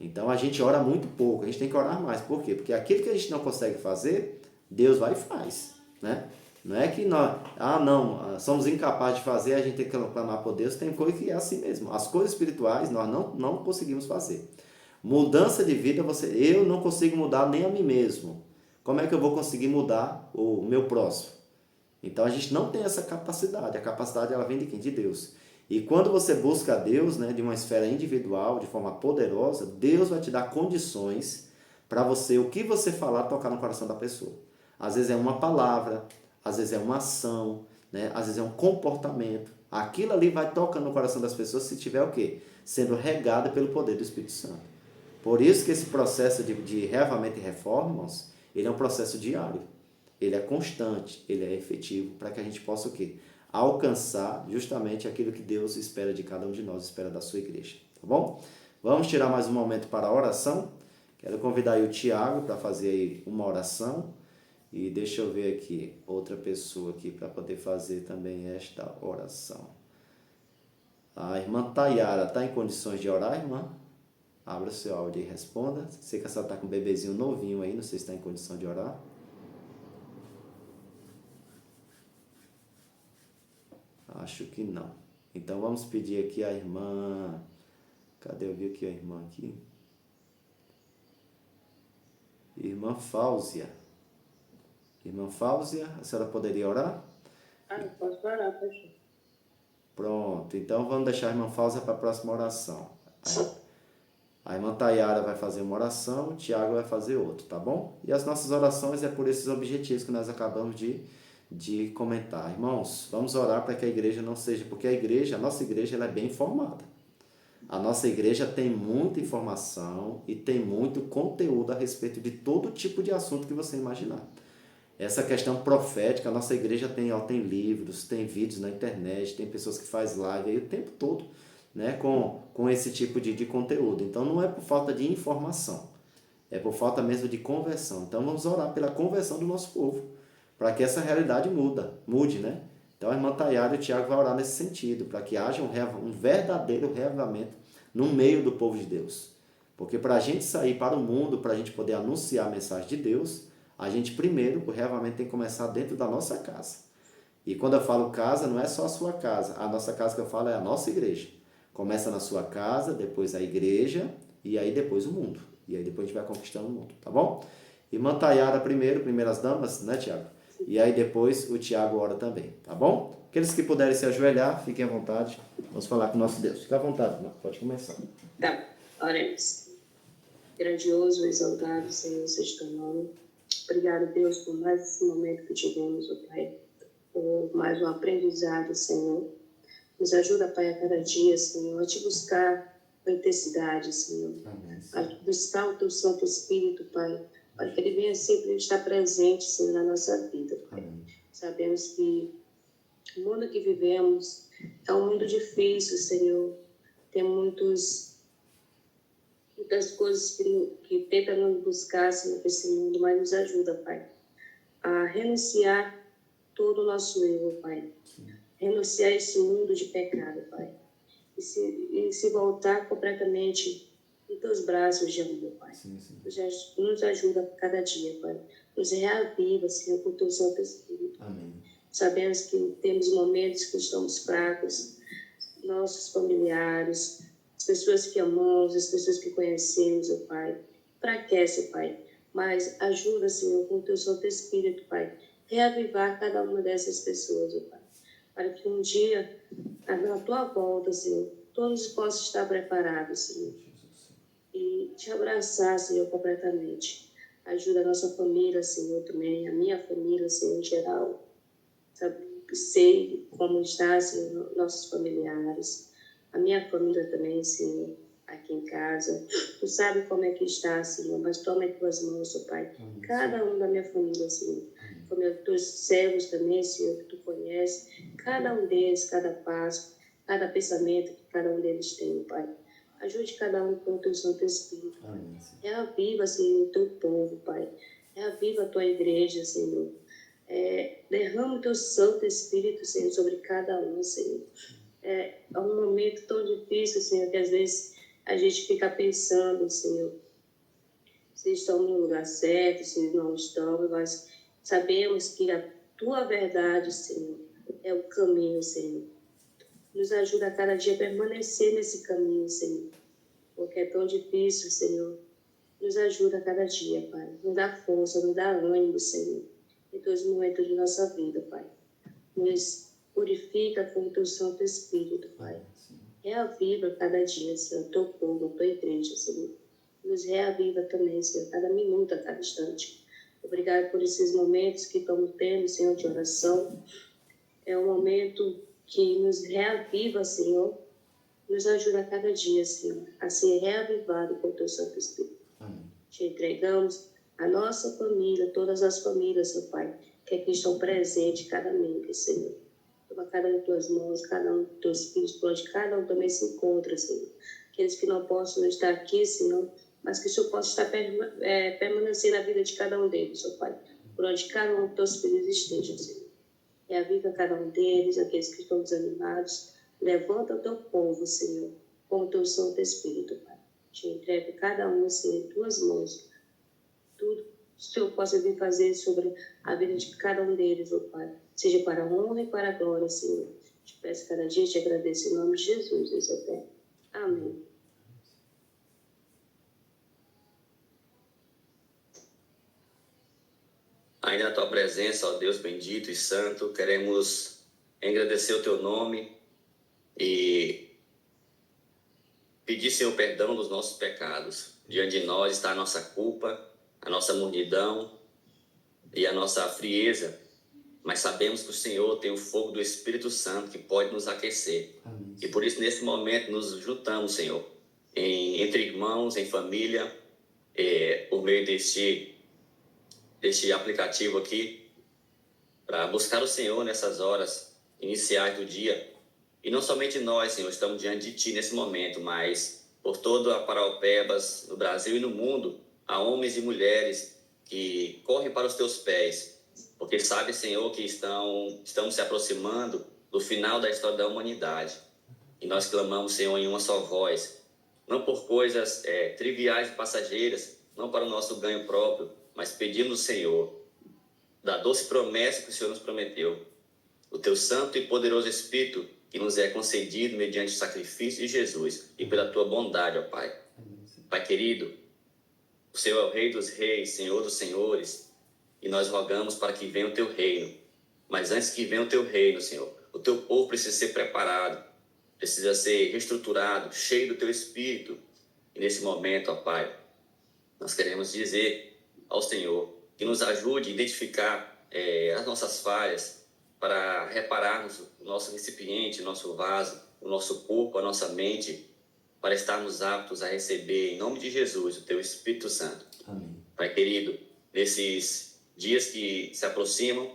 Então a gente ora muito pouco, a gente tem que orar mais. Por quê? Porque aquilo que a gente não consegue fazer, Deus vai e faz. Né? Não é que nós, somos incapazes de fazer, a gente tem que clamar por Deus, tem coisa que é assim mesmo. As coisas espirituais nós não conseguimos fazer. Mudança de vida, eu não consigo mudar nem a mim mesmo. Como é que eu vou conseguir mudar o meu próximo? Então a gente não tem essa capacidade. A capacidade ela vem de quem? De Deus. E quando você busca a Deus, né, de uma esfera individual, de forma poderosa, Deus vai te dar condições para você, o que você falar, tocar no coração da pessoa. Às vezes é uma palavra, às vezes é uma ação, né, às vezes é um comportamento. Aquilo ali vai tocando no coração das pessoas se tiver o quê? Sendo regado pelo poder do Espírito Santo. Por isso que esse processo de reavamento e reforma, irmãos, ele é um processo diário. Ele é constante, ele é efetivo, para que a gente possa o quê? Alcançar justamente aquilo que Deus espera de cada um de nós, espera da sua igreja. Tá bom? Vamos tirar mais um momento para a oração. Quero convidar aí o Tiago para fazer aí uma oração. E deixa eu ver aqui, outra pessoa aqui para poder fazer também esta oração. A irmã Tayara está em condições de orar, irmã? Abra o seu áudio e responda. Sei que a senhora está com um bebezinho novinho aí, não sei se está em condição de orar. Acho que não. Então vamos pedir aqui a irmã... Cadê? Eu vi aqui a irmã aqui. Irmã Fáuzia. Irmã Fáuzia, a senhora poderia orar? Posso orar, pastor. Pronto, então vamos deixar a irmã Fáuzia para a próxima oração. A irmã Tayara vai fazer uma oração, o Tiago vai fazer outra, tá bom? E as nossas orações é por esses objetivos que nós acabamos de comentar. Irmãos, vamos orar para que a igreja não seja... Porque a nossa igreja ela é bem informada. A nossa igreja tem muita informação e tem muito conteúdo a respeito de todo tipo de assunto que você imaginar. Essa questão profética, a nossa igreja tem livros, tem vídeos na internet, tem pessoas que fazem live aí o tempo todo, né, com esse tipo de conteúdo. Então não é por falta de informação, é por falta mesmo de conversão. Então vamos orar pela conversão do nosso povo, para que essa realidade mude, né? Então a irmã Tayara e o Tiago vão orar nesse sentido, para que haja um verdadeiro reavivamento no meio do povo de Deus. Porque para a gente sair para o mundo, para a gente poder anunciar a mensagem de Deus, a gente primeiro, o reavivamento tem que começar dentro da nossa casa. E quando eu falo casa, não é só a sua casa. A nossa casa que eu falo é a nossa igreja. Começa na sua casa, depois a igreja e aí depois o mundo. E aí depois a gente vai conquistando o mundo, tá bom? Irmã Tayara primeiro, primeiras damas, né, Tiago? E aí depois o Tiago ora também, tá bom? Aqueles que puderem se ajoelhar, fiquem à vontade. Vamos falar com o nosso Deus. Fica à vontade, irmão. Pode começar. Tá, oremos. Grandioso, exaltado, Senhor, seja teu nome. Obrigado, Deus, por mais esse momento que tivemos, ó Pai, por mais um aprendizado, Senhor. Nos ajuda, Pai, a cada dia, Senhor, a te buscar com intensidade, Senhor. Amém. A buscar o teu Santo Espírito, Pai, para que ele venha sempre estar presente, Senhor, na nossa vida, Pai. Amém. Sabemos que o mundo que vivemos é um mundo difícil, Senhor. Tem muitas coisas que tentam nos buscar, Senhor, nesse mundo, mas nos ajuda, Pai, a renunciar todo o nosso erro, Pai. Renunciar esse mundo de pecado, Pai. E se voltar completamente em teus braços de amor, Pai. Sim, sim. Nos ajuda cada dia, Pai. Nos reaviva, Senhor, com o teu Santo Espírito. Amém. Sabemos que temos momentos que estamos fracos, nossos familiares, as pessoas que amamos, as pessoas que conhecemos, ó Pai. Enfraquece, Pai, mas ajuda, Senhor, com o teu Santo Espírito, Pai, reavivar cada uma dessas pessoas, ó Pai, para que um dia, na tua volta, Senhor, todos possam estar preparados, Senhor, e te abraçar, Senhor, completamente. Ajuda a nossa família, Senhor, também, a minha família, Senhor, em geral. Sabe, sei como está, Senhor, nossos familiares, a minha família também, Senhor, aqui em casa. Tu sabe como é que está, Senhor, mas toma em tuas mãos, ó Pai, cada um da minha família, Senhor. Como os teus servos também, Senhor, que tu conheces, cada um deles, cada passo, cada pensamento que cada um deles tem, Pai. Ajude cada um com o teu Santo Espírito, Pai. Reaviva, Senhor, o teu povo, Pai. Reaviva a tua igreja, Senhor. Derrama o teu Santo Espírito, Senhor, sobre cada um, Senhor. É um momento tão difícil, Senhor, que às vezes a gente fica pensando, Senhor, se estão no lugar certo, se não estão, mas sabemos que a tua verdade, Senhor, é o caminho, Senhor. Nos ajuda a cada dia a permanecer nesse caminho, Senhor, porque é tão difícil, Senhor. Nos ajuda a cada dia, Pai. Nos dá força, nos dá ânimo, Senhor, em todos os momentos de nossa vida, Pai. Nos purifica com o teu Santo Espírito, Pai. Reaviva cada dia, Senhor, o teu povo, a tua igreja, Senhor. Nos reaviva também, Senhor, cada minuto, a cada instante. Obrigado por esses momentos que estamos tendo, Senhor, de oração. É um momento que nos reaviva, Senhor. Nos ajuda a cada dia, Senhor, a ser reavivado com o teu Santo Espírito. Amém. Te entregamos a nossa família, todas as famílias, Senhor Pai, que aqui estão presentes, cada membro, Senhor. Toma cada um de tuas mãos, cada um dos teus filhos, por onde cada um também se encontra, Senhor. Aqueles que não possam estar aqui, Senhor, mas que o Senhor possa estar permanecer na vida de cada um deles, Senhor Pai, por onde cada um dos teus filhos esteja, Senhor. Reaviva cada um deles, aqueles que estão desanimados. Levanta o teu povo, Senhor, com o teu Santo Espírito, Pai. Te entrego cada um, Senhor, em tuas mãos. Tudo que o Senhor possa vir fazer sobre a vida de cada um deles, ó Pai. Seja para a honra e para a glória, Senhor. Te peço cada dia e te agradeço em nome de Jesus, Deus eterno. Amém. Ainda na tua presença, ó Deus bendito e santo, queremos agradecer o teu nome e pedir, Senhor, perdão dos nossos pecados. Diante de nós está a nossa culpa, a nossa mornidão e a nossa frieza, mas sabemos que o Senhor tem o fogo do Espírito Santo que pode nos aquecer. Amém. E por isso, nesse momento, nos juntamos, Senhor, entre irmãos, em família, por meio deste aplicativo aqui, para buscar o Senhor nessas horas iniciais do dia, E não somente nós, Senhor, estamos diante de Ti nesse momento, mas por toda a Paraupebas, no Brasil e no mundo, há homens e mulheres que correm para os Teus pés, porque sabem, Senhor, que estamos se aproximando do final da história da humanidade. E nós clamamos, Senhor, em uma só voz, não por coisas triviais e passageiras, não para o nosso ganho próprio, mas pedindo, Senhor, da doce promessa que o Senhor nos prometeu, o Teu santo e poderoso Espírito que nos é concedido mediante o sacrifício de Jesus e pela Tua bondade, ó Pai. Pai querido, o Senhor é o Rei dos Reis, Senhor dos Senhores, e nós rogamos para que venha o Teu reino. Mas antes que venha o Teu reino, Senhor, o Teu povo precisa ser preparado, precisa ser reestruturado, cheio do Teu Espírito. E nesse momento, ó Pai, nós queremos dizer ao Senhor que nos ajude a identificar as nossas falhas para repararmos o nosso recipiente, o nosso vaso, o nosso corpo, a nossa mente, para estarmos aptos a receber, em nome de Jesus, o Teu Espírito Santo. Amém. Pai querido, nesses dias que se aproximam,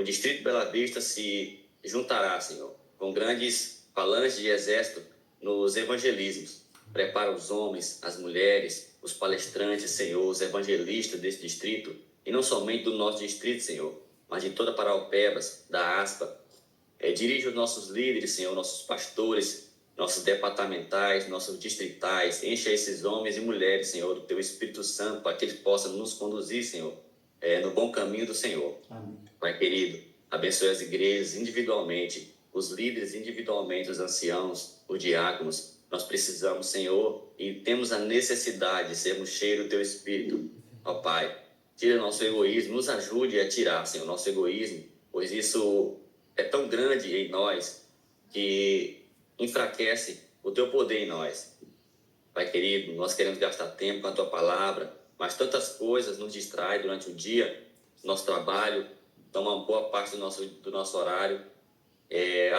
o Distrito Bela Vista se juntará, Senhor, com grandes falanges de exército nos evangelismos. Prepara os homens, as mulheres, os palestrantes, Senhor, os evangelistas desse distrito, e não somente do nosso distrito, Senhor, mas de toda Paraupebas, da ASPA. Dirige os nossos líderes, Senhor, nossos pastores, nossos departamentais, nossos distritais. Encha esses homens e mulheres, Senhor, do Teu Espírito Santo, para que eles possam nos conduzir, Senhor, no bom caminho do Senhor. Amém. Pai querido, abençoe as igrejas individualmente, os líderes individualmente, os anciãos, os diáconos. Nós precisamos, Senhor, e temos a necessidade de sermos cheios do Teu Espírito. Ó Pai, tira nosso egoísmo, nos ajude a tirar, Senhor, nosso egoísmo, pois isso é tão grande em nós que enfraquece o Teu poder em nós. Pai querido, nós queremos gastar tempo com a Tua palavra, mas tantas coisas nos distraem durante o dia, nosso trabalho toma uma boa parte do nosso horário,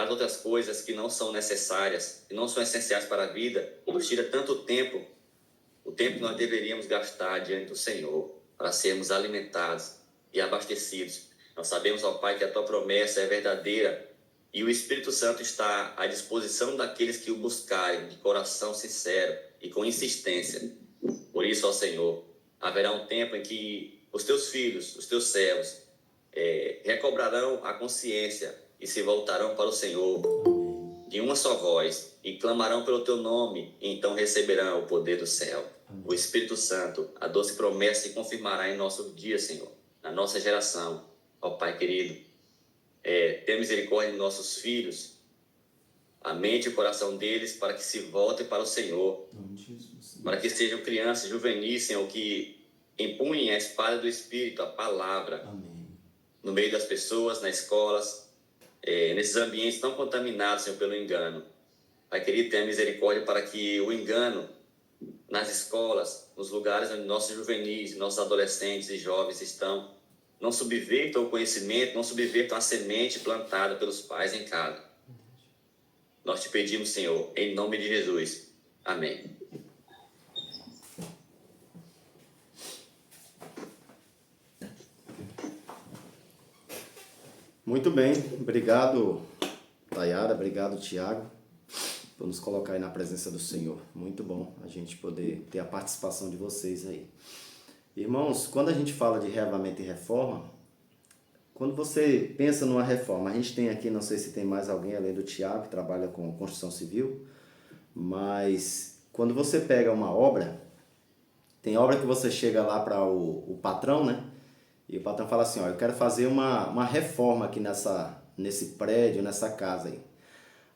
as outras coisas que não são necessárias, que não são essenciais para a vida, nos tira tanto tempo, o tempo que nós deveríamos gastar diante do Senhor, para sermos alimentados e abastecidos. Nós sabemos, ó Pai, que a Tua promessa é verdadeira e o Espírito Santo está à disposição daqueles que o buscarem de coração sincero e com insistência. Por isso, ó Senhor, haverá um tempo em que os Teus filhos, os Teus servos, recobrarão a consciência e se voltarão para o Senhor de uma só voz e clamarão pelo Teu nome, e então receberão o poder do céu. O Espírito Santo, a doce promessa se confirmará em nosso dia, Senhor, na nossa geração. Ó Pai querido, tenha misericórdia de nossos filhos, a mente e o coração deles, para que se voltem para o Senhor, para que sejam crianças, juvenis, Senhor, que empunhem a espada do Espírito, a palavra, Amém. no meio das pessoas, nas escolas, nesses ambientes tão contaminados, Senhor, pelo engano. Pai querido, tenha misericórdia para que o engano nas escolas, nos lugares onde nossos juvenis, nossos adolescentes e jovens estão, não subvertam o conhecimento, não subvertam a semente plantada pelos pais em casa. Nós te pedimos, Senhor, em nome de Jesus. Amém. Muito bem, obrigado, Tayara, obrigado, Tiago, por nos colocar aí na presença do Senhor. Muito bom a gente poder ter a participação de vocês aí. Irmãos, quando a gente fala de reavamento e reforma, quando você pensa numa reforma, a gente tem aqui, não sei se tem mais alguém além do Tiago, que trabalha com construção civil, mas quando você pega uma obra, tem obra que você chega lá para o patrão, né? E o patrão fala assim, ó, eu quero fazer uma reforma aqui nesse prédio, nessa casa aí.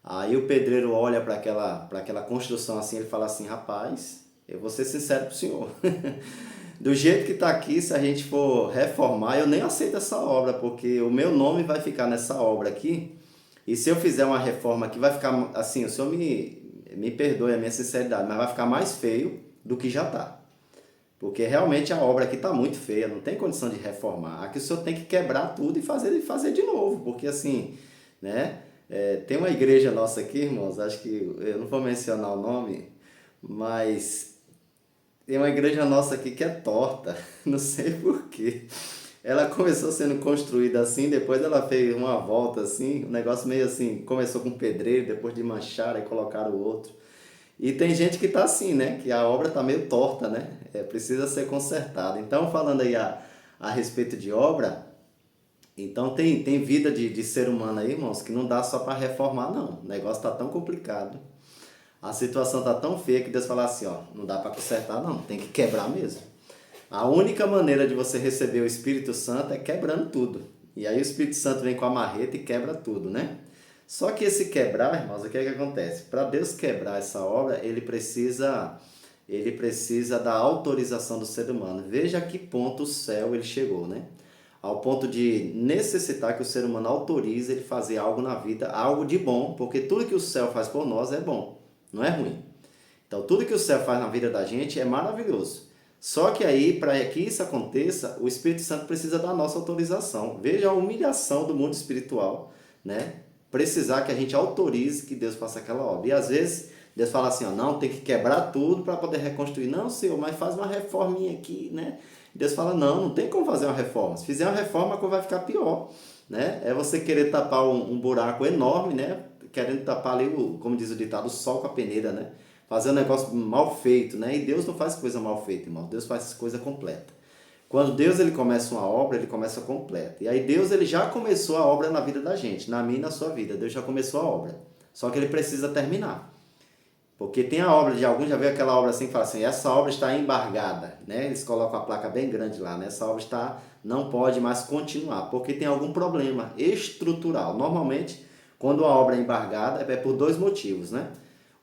Aí o pedreiro olha para aquela construção assim, ele fala assim, rapaz, eu vou ser sincero pro senhor. Do jeito que está aqui, se a gente for reformar, eu nem aceito essa obra, porque o meu nome vai ficar nessa obra aqui. E se eu fizer uma reforma aqui, vai ficar assim, o senhor me perdoe a minha sinceridade, mas vai ficar mais feio do que já está. Porque realmente a obra aqui está muito feia, não tem condição de reformar. Aqui o senhor tem que quebrar tudo e fazer de novo, porque assim, né? Tem uma igreja nossa aqui, irmãos, acho que eu não vou mencionar o nome, mas tem uma igreja nossa aqui que é torta, não sei porquê. Ela começou sendo construída assim, depois ela fez uma volta assim, um negócio meio assim, começou com pedreiro, depois de manchar e colocaram o outro. E tem gente que tá assim, né? Que a obra tá meio torta, né? Precisa ser consertada. Então, falando aí a respeito de obra, então tem vida de ser humano aí, irmãos, que não dá só para reformar, não. O negócio tá tão complicado. A situação tá tão feia que Deus fala assim, ó, não dá para consertar, não, tem que quebrar mesmo. A única maneira de você receber o Espírito Santo é quebrando tudo. E aí o Espírito Santo vem com a marreta e quebra tudo, né? Só que esse quebrar, irmãos, o que é que acontece? Para Deus quebrar essa obra, ele precisa da autorização do ser humano. Veja a que ponto o céu ele chegou, né? Ao ponto de necessitar que o ser humano autorize ele fazer algo na vida, algo de bom, porque tudo que o céu faz por nós é bom, não é ruim. Então, tudo que o céu faz na vida da gente é maravilhoso. Só que aí, para que isso aconteça, o Espírito Santo precisa da nossa autorização. Veja a humilhação do mundo espiritual, né? Precisar que a gente autorize que Deus faça aquela obra. E às vezes, Deus fala assim, ó, não, tem que quebrar tudo para poder reconstruir. Não, Senhor, mas faz uma reforminha aqui, né? Deus fala, não tem como fazer uma reforma. Se fizer uma reforma, a coisa vai ficar pior, né? É você querer tapar um buraco enorme, né? Querendo tapar ali, como diz o ditado, o sol com a peneira, né? Fazer um negócio mal feito, né? E Deus não faz coisa mal feita, irmão. Deus faz coisa completa. Quando Deus ele começa uma obra, ele começa completa. E aí Deus ele já começou a obra na vida da gente, na minha e na sua vida. Deus já começou a obra. Só que ele precisa terminar. Porque tem a obra de alguns, já viu aquela obra assim que fala assim, essa obra está embargada, né? Eles colocam a placa bem grande lá, né? Essa obra não pode mais continuar, porque tem algum problema estrutural. Normalmente, quando a obra é embargada, é por dois motivos, né?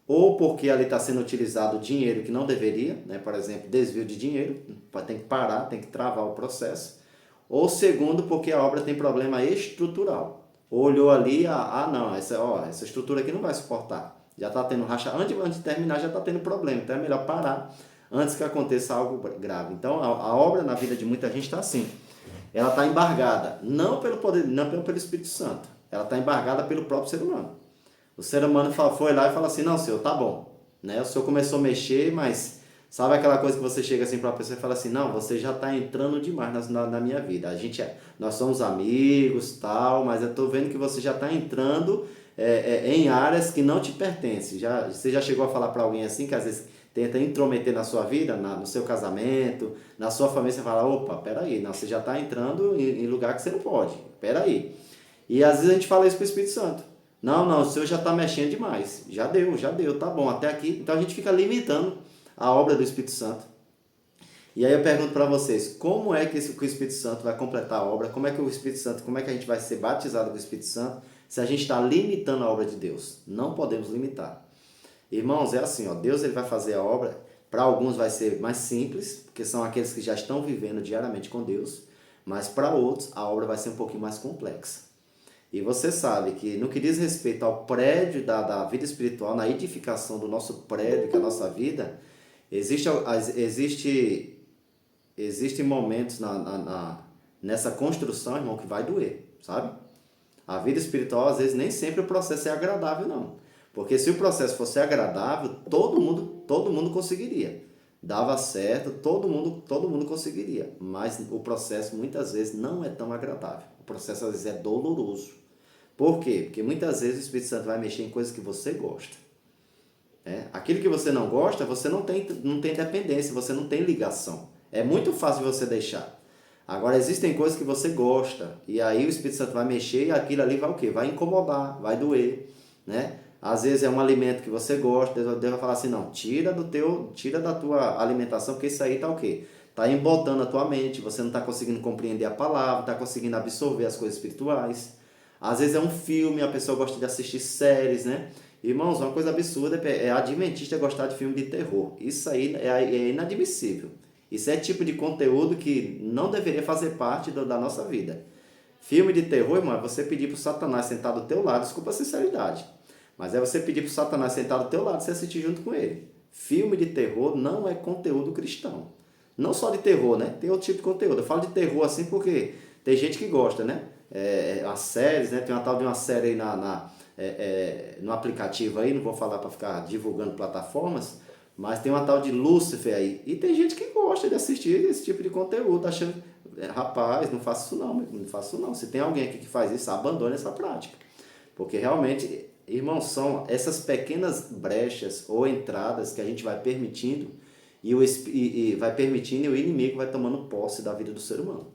Ou porque ali está sendo utilizado dinheiro que não deveria, né? Por exemplo, desvio de dinheiro, tem que parar, tem que travar o processo. Ou segundo, porque a obra tem problema estrutural. Olhou ali, não, essa estrutura aqui não vai suportar. Já está tendo racha, antes de terminar já está tendo problema, então é melhor parar antes que aconteça algo grave. Então a obra na vida de muita gente está assim, ela está embargada, não pelo poder, não pelo Espírito Santo, ela está embargada pelo próprio ser humano. O ser humano foi lá e fala assim, não, Senhor, tá bom, né? O Senhor começou a mexer, mas sabe aquela coisa que você chega assim para a pessoa e fala assim, não, você já está entrando demais na minha vida, nós somos amigos, tal, mas eu estou vendo que você já está entrando em áreas que não te pertencem. Você já chegou a falar para alguém assim, que às vezes tenta intrometer na sua vida, no seu casamento, na sua família, você fala, opa, peraí, não, você já está entrando em lugar que você não pode, peraí. E às vezes a gente fala isso para o Espírito Santo. Não, o Senhor já está mexendo demais. Já deu, tá bom, até aqui. Então a gente fica limitando a obra do Espírito Santo. E aí eu pergunto para vocês, como é que o Espírito Santo vai completar a obra? Como é que a gente vai ser batizado com o Espírito Santo se a gente está limitando a obra de Deus? Não podemos limitar. Irmãos, é assim, ó, Deus ele vai fazer a obra, para alguns vai ser mais simples, porque são aqueles que já estão vivendo diariamente com Deus, mas para outros a obra vai ser um pouquinho mais complexa. E você sabe que no que diz respeito ao prédio da vida espiritual, na edificação do nosso prédio, que é a nossa vida, existem momentos nessa construção, irmão, que vai doer, sabe? A vida espiritual, às vezes, nem sempre o processo é agradável, não. Porque se o processo fosse agradável, todo mundo conseguiria. Dava certo, todo mundo conseguiria. Mas o processo, muitas vezes, não é tão agradável. O processo, às vezes, é doloroso. Por quê? Porque muitas vezes o Espírito Santo vai mexer em coisas que você gosta. Aquilo que você não gosta, você não tem dependência, você não tem ligação. É muito fácil de você deixar. Agora, existem coisas que você gosta, e aí o Espírito Santo vai mexer e aquilo ali vai o quê? Vai incomodar, vai doer, né? Às vezes é um alimento que você gosta, Deus vai falar assim, não, tira da tua alimentação, porque isso aí tá o quê? Tá embotando a tua mente, você não está conseguindo compreender a palavra, está conseguindo absorver as coisas espirituais. Às vezes é um filme, a pessoa gosta de assistir séries, né? Irmãos, uma coisa absurda é adventista gostar de filme de terror. Isso aí é inadmissível. Isso é tipo de conteúdo que não deveria fazer parte da nossa vida. Filme de terror, irmão, é você pedir para o Satanás sentar do teu lado, desculpa a sinceridade, mas é você pedir para o Satanás sentar do teu lado e você assistir junto com ele. Filme de terror não é conteúdo cristão. Não só de terror, né? Tem outro tipo de conteúdo. Eu falo de terror assim porque tem gente que gosta, né? As séries, né? Tem uma tal de uma série aí no aplicativo aí, não vou falar para ficar divulgando plataformas, Mas tem uma tal de Lúcifer aí. E tem gente que gosta de assistir esse tipo de conteúdo, achando, rapaz, não faço isso não, não faço isso não. Se tem alguém aqui que faz isso, abandone essa prática. Porque realmente, irmãos, são essas pequenas brechas ou entradas que a gente vai permitindo e vai permitindo e o inimigo vai tomando posse da vida do ser humano.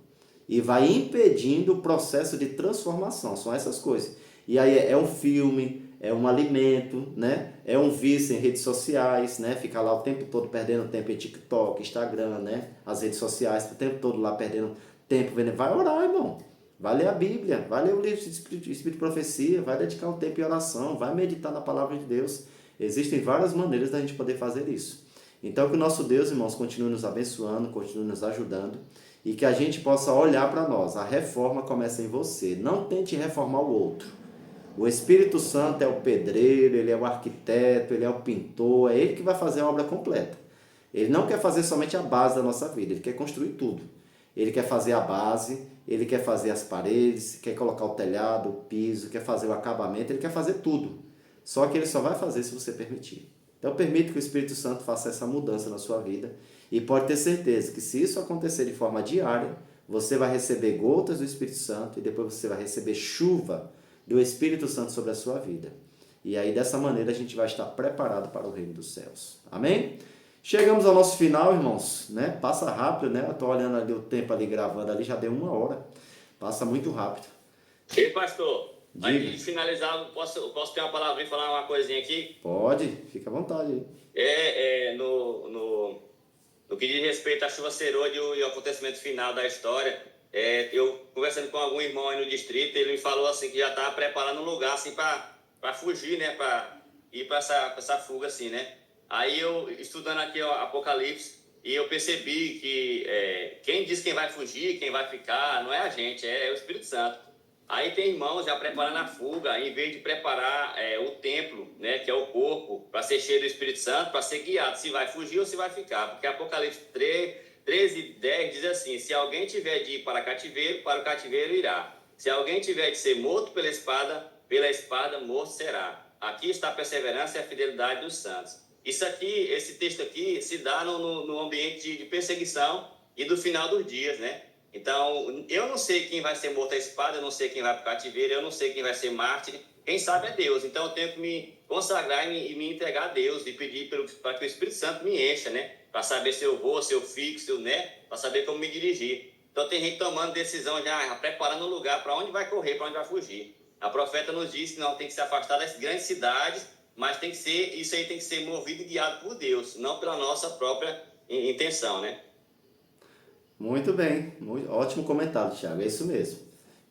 E vai impedindo o processo de transformação. São essas coisas. E aí é um filme, é um alimento, né? É um vício em redes sociais, né? Ficar lá o tempo todo perdendo tempo em TikTok, Instagram, né? As redes sociais, o tempo todo lá perdendo tempo vendo. Vai orar, irmão. Vai ler a Bíblia, vai ler o livro de Espírito de Profecia, vai dedicar um tempo em oração, vai meditar na palavra de Deus. Existem várias maneiras da gente poder fazer isso. Então que o nosso Deus, irmãos, continue nos abençoando, continue nos ajudando e que a gente possa olhar para nós. A reforma começa em você. Não tente reformar o outro. O Espírito Santo é o pedreiro, ele é o arquiteto, ele é o pintor, é ele que vai fazer a obra completa. Ele não quer fazer somente a base da nossa vida, ele quer construir tudo. Ele quer fazer a base, ele quer fazer as paredes, quer colocar o telhado, o piso, quer fazer o acabamento, ele quer fazer tudo. Só que ele só vai fazer se você permitir. Então permite que o Espírito Santo faça essa mudança na sua vida e pode ter certeza que se isso acontecer de forma diária, você vai receber gotas do Espírito Santo e depois você vai receber chuva do Espírito Santo sobre a sua vida. E aí dessa maneira a gente vai estar preparado para o reino dos céus. Amém? Chegamos ao nosso final, irmãos, né? Passa rápido, né? Eu estou olhando ali o tempo ali gravando ali, já deu 1 hora. Passa muito rápido. Ei, pastor, Diga. antes de finalizar, posso ter uma palavrinha e falar uma coisinha aqui? Pode, fica à vontade aí. No que diz respeito à chuva serôdia e o acontecimento final da história, eu conversando com algum irmão aí no distrito, ele me falou assim que já estava preparando um lugar assim para fugir, né? Para ir para essa fuga assim, né? Aí eu, estudando aqui o Apocalipse, e eu percebi que quem diz quem vai fugir, quem vai ficar, não é a gente, é o Espírito Santo. Aí tem irmãos já preparando a fuga, em vez de preparar o templo, né, que é o corpo, para ser cheio do Espírito Santo, para ser guiado, se vai fugir ou se vai ficar. Porque Apocalipse 13:10 diz assim, se alguém tiver de ir para o cativeiro irá. Se alguém tiver de ser morto pela espada morto será. Aqui está a perseverança e a fidelidade dos santos. Isso aqui, esse texto aqui, se dá no ambiente de perseguição e do final dos dias, né? Então, eu não sei quem vai ser morto à espada, eu não sei quem vai para o cativeiro, eu não sei quem vai ser mártir, quem sabe é Deus. Então, eu tenho que me consagrar e me entregar a Deus e pedir para que o Espírito Santo me encha, né? Para saber se eu vou, se eu fico, se eu, né? Para saber como me dirigir. Então, tem gente tomando decisão já, preparando o lugar para onde vai correr, para onde vai fugir. A profeta nos disse que não tem que se afastar das grandes cidades, mas isso aí tem que ser movido e guiado por Deus, não pela nossa própria intenção, né? Muito bem, ótimo comentário, Thiago, é isso mesmo.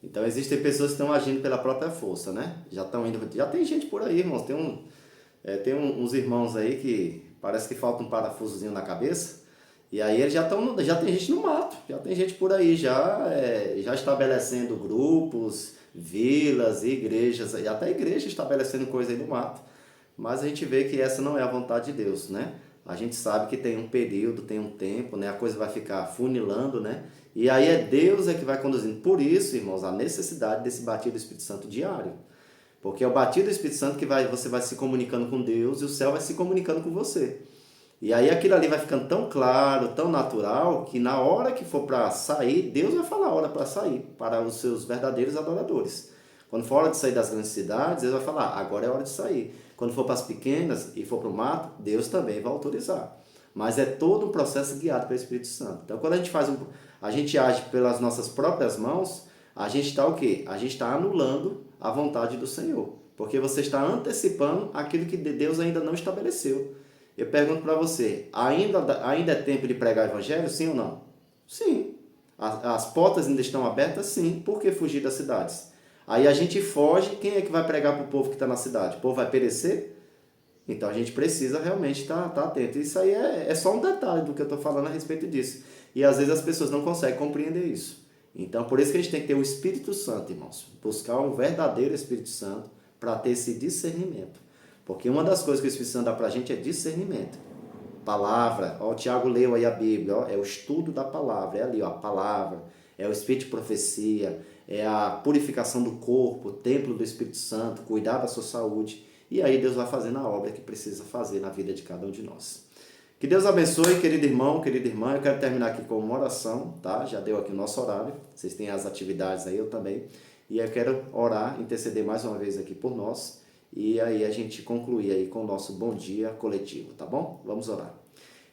Então existem pessoas que estão agindo pela própria força, né? Já tem gente por aí, irmãos, tem uns irmãos aí que parece que falta um parafusozinho na cabeça, e aí eles já tem gente no mato, já tem gente por aí, já estabelecendo grupos, vilas, igrejas, e até igreja estabelecendo coisa aí no mato. Mas a gente vê que essa não é a vontade de Deus, né? A gente sabe que tem um período, tem um tempo, né? A coisa vai ficar funilando, né? E aí Deus que vai conduzindo. Por isso, irmãos, a necessidade desse batismo do Espírito Santo diário. Porque é o batismo do Espírito Santo que você vai se comunicando com Deus e o céu vai se comunicando com você. E aí aquilo ali vai ficando tão claro, tão natural, que na hora que for para sair, Deus vai falar a hora para sair, para os seus verdadeiros adoradores. Quando for hora de sair das grandes cidades, Deus vai falar, agora é hora de sair. Quando for para as pequenas e for para o mato, Deus também vai autorizar. Mas é todo um processo guiado pelo Espírito Santo. Então, quando a gente age pelas nossas próprias mãos, a gente está o quê? A gente está anulando a vontade do Senhor. Porque você está antecipando aquilo que Deus ainda não estabeleceu. Eu pergunto para você, ainda é tempo de pregar o evangelho, sim ou não? Sim. As portas ainda estão abertas? Sim. Por que fugir das cidades? Aí a gente foge, quem é que vai pregar para o povo que está na cidade? O povo vai perecer? Então a gente precisa realmente estar atento. Isso aí é só um detalhe do que eu estou falando a respeito disso. E às vezes as pessoas não conseguem compreender isso. Então por isso que a gente tem que ter o Espírito Santo, irmãos. Buscar um verdadeiro Espírito Santo para ter esse discernimento. Porque uma das coisas que o Espírito Santo dá para a gente é discernimento. Palavra, ó, o Tiago leu aí a Bíblia, ó, é o estudo da palavra, é ali ó, a palavra, é o Espírito de profecia, é a purificação do corpo, o templo do Espírito Santo, cuidar da sua saúde. E aí Deus vai fazendo a obra que precisa fazer na vida de cada um de nós. Que Deus abençoe, querido irmão, querida irmã. Eu quero terminar aqui com uma oração, tá? Já deu aqui o nosso horário. Vocês têm as atividades aí, eu também. E eu quero orar, interceder mais uma vez aqui por nós. E aí a gente concluir aí com o nosso bom dia coletivo, tá bom? Vamos orar.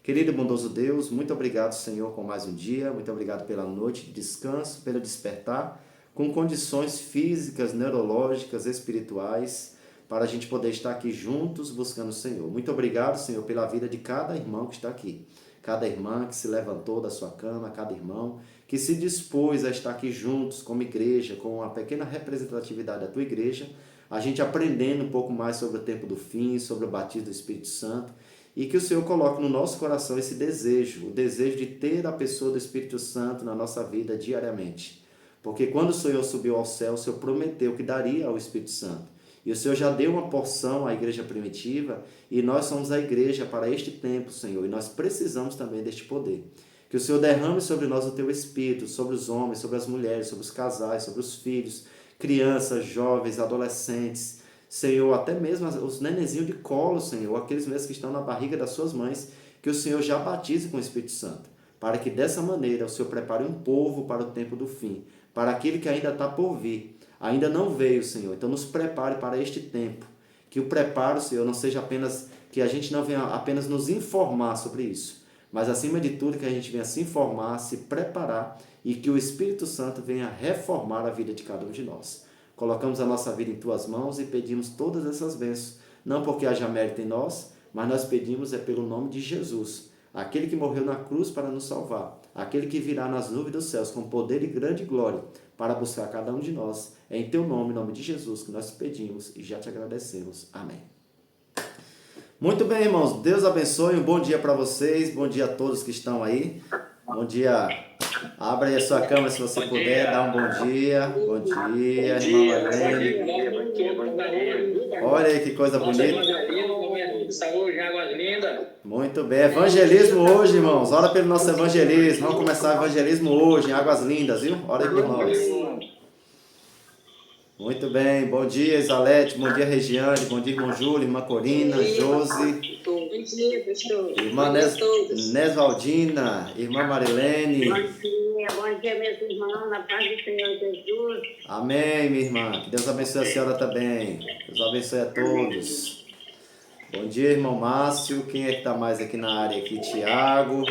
Querido e bondoso Deus, muito obrigado, Senhor, por mais um dia. Muito obrigado pela noite de descanso, pelo despertar, com condições físicas, neurológicas, espirituais, para a gente poder estar aqui juntos buscando o Senhor. Muito obrigado, Senhor, pela vida de cada irmão que está aqui. Cada irmã que se levantou da sua cama, cada irmão que se dispôs a estar aqui juntos como igreja, com uma pequena representatividade da tua igreja, a gente aprendendo um pouco mais sobre o tempo do fim, sobre o batismo do Espírito Santo, e que o Senhor coloque no nosso coração esse desejo, o desejo de ter a pessoa do Espírito Santo na nossa vida diariamente. Porque quando o Senhor subiu ao céu, o Senhor prometeu que daria ao Espírito Santo. E o Senhor já deu uma porção à igreja primitiva, e nós somos a igreja para este tempo, Senhor, e nós precisamos também deste poder. Que o Senhor derrame sobre nós o teu Espírito, sobre os homens, sobre as mulheres, sobre os casais, sobre os filhos, crianças, jovens, adolescentes, Senhor, até mesmo os nenenzinhos de colo, Senhor, aqueles mesmos que estão na barriga das suas mães, que o Senhor já batize com o Espírito Santo, para que dessa maneira o Senhor prepare um povo para o tempo do fim, para aquele que ainda está por vir, ainda não veio, Senhor. Então nos prepare para este tempo, que o preparo, Senhor, não seja apenas, que a gente não venha apenas nos informar sobre isso, mas acima de tudo que a gente venha se informar, se preparar e que o Espírito Santo venha reformar a vida de cada um de nós. Colocamos a nossa vida em tuas mãos e pedimos todas essas bênçãos, não porque haja mérito em nós, mas nós pedimos pelo nome de Jesus, aquele que morreu na cruz para nos salvar, aquele que virá nas nuvens dos céus com poder e grande glória para buscar cada um de nós. É em teu nome, em nome de Jesus, que nós pedimos e já te agradecemos. Amém. Muito bem, irmãos. Deus abençoe. Um bom dia para vocês. Bom dia a todos que estão aí. Bom dia. Abra aí a sua cama se você puder. Dá um bom dia. Bom dia, irmã Marlene. Olha aí que coisa bonita. Saúde, Águas Lindas. Muito bem. Evangelismo hoje, irmãos. Ora pelo nosso evangelismo. Vamos começar o evangelismo hoje em Águas Lindas, viu? Ora aí por nós. Muito bem. Bom dia, Isalete. Bom dia, Regiane. Bom dia, irmão Júlio, irmã Corina, Josi. Bom dia, pastor. Irmã Nesvaldina, irmã Marilene. Bom dia, meus irmãos, na paz do Senhor Jesus. Amém, minha irmã. Que Deus abençoe a senhora também. Deus abençoe a todos. Bom dia, irmão Márcio. Quem é que está mais aqui na área aqui? Tiago,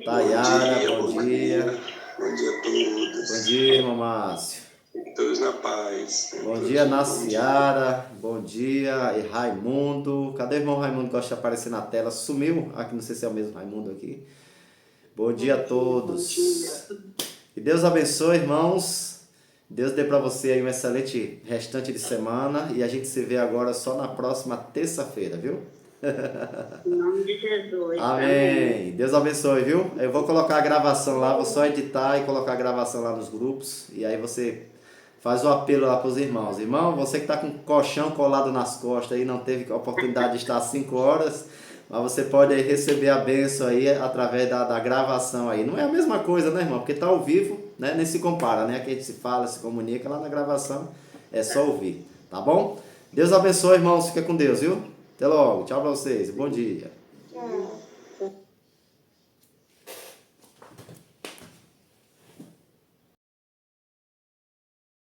Tayara, bom dia. Bom dia a todos. Bom dia, irmão Márcio. Todos na paz. Bom dia, Naciara. Bom dia, e Raimundo. Cadê o irmão Raimundo que gosta de aparecer na tela? Sumiu? Aqui, não sei se é o mesmo Raimundo aqui. Bom dia a todos. Que Deus abençoe, irmãos. Deus dê para você aí um excelente restante de semana. E a gente se vê agora só na próxima terça-feira, viu? Em nome de Jesus. Amém. Deus abençoe, viu? Eu vou colocar a gravação lá, vou só editar e colocar a gravação lá nos grupos. E aí você faz o apelo lá para os irmãos. Irmão, você que está com o colchão colado nas costas aí, não teve a oportunidade de estar às 5 horas, mas você pode aí receber a bênção aí através da gravação aí. Não é a mesma coisa, né, irmão? Porque tá ao vivo, né? Nem se compara, né? Aqui a gente se fala, se comunica, lá na gravação é só ouvir, tá bom? Deus abençoe, irmãos. Fica com Deus, viu? Até logo. Tchau para vocês. Bom dia. Tchau.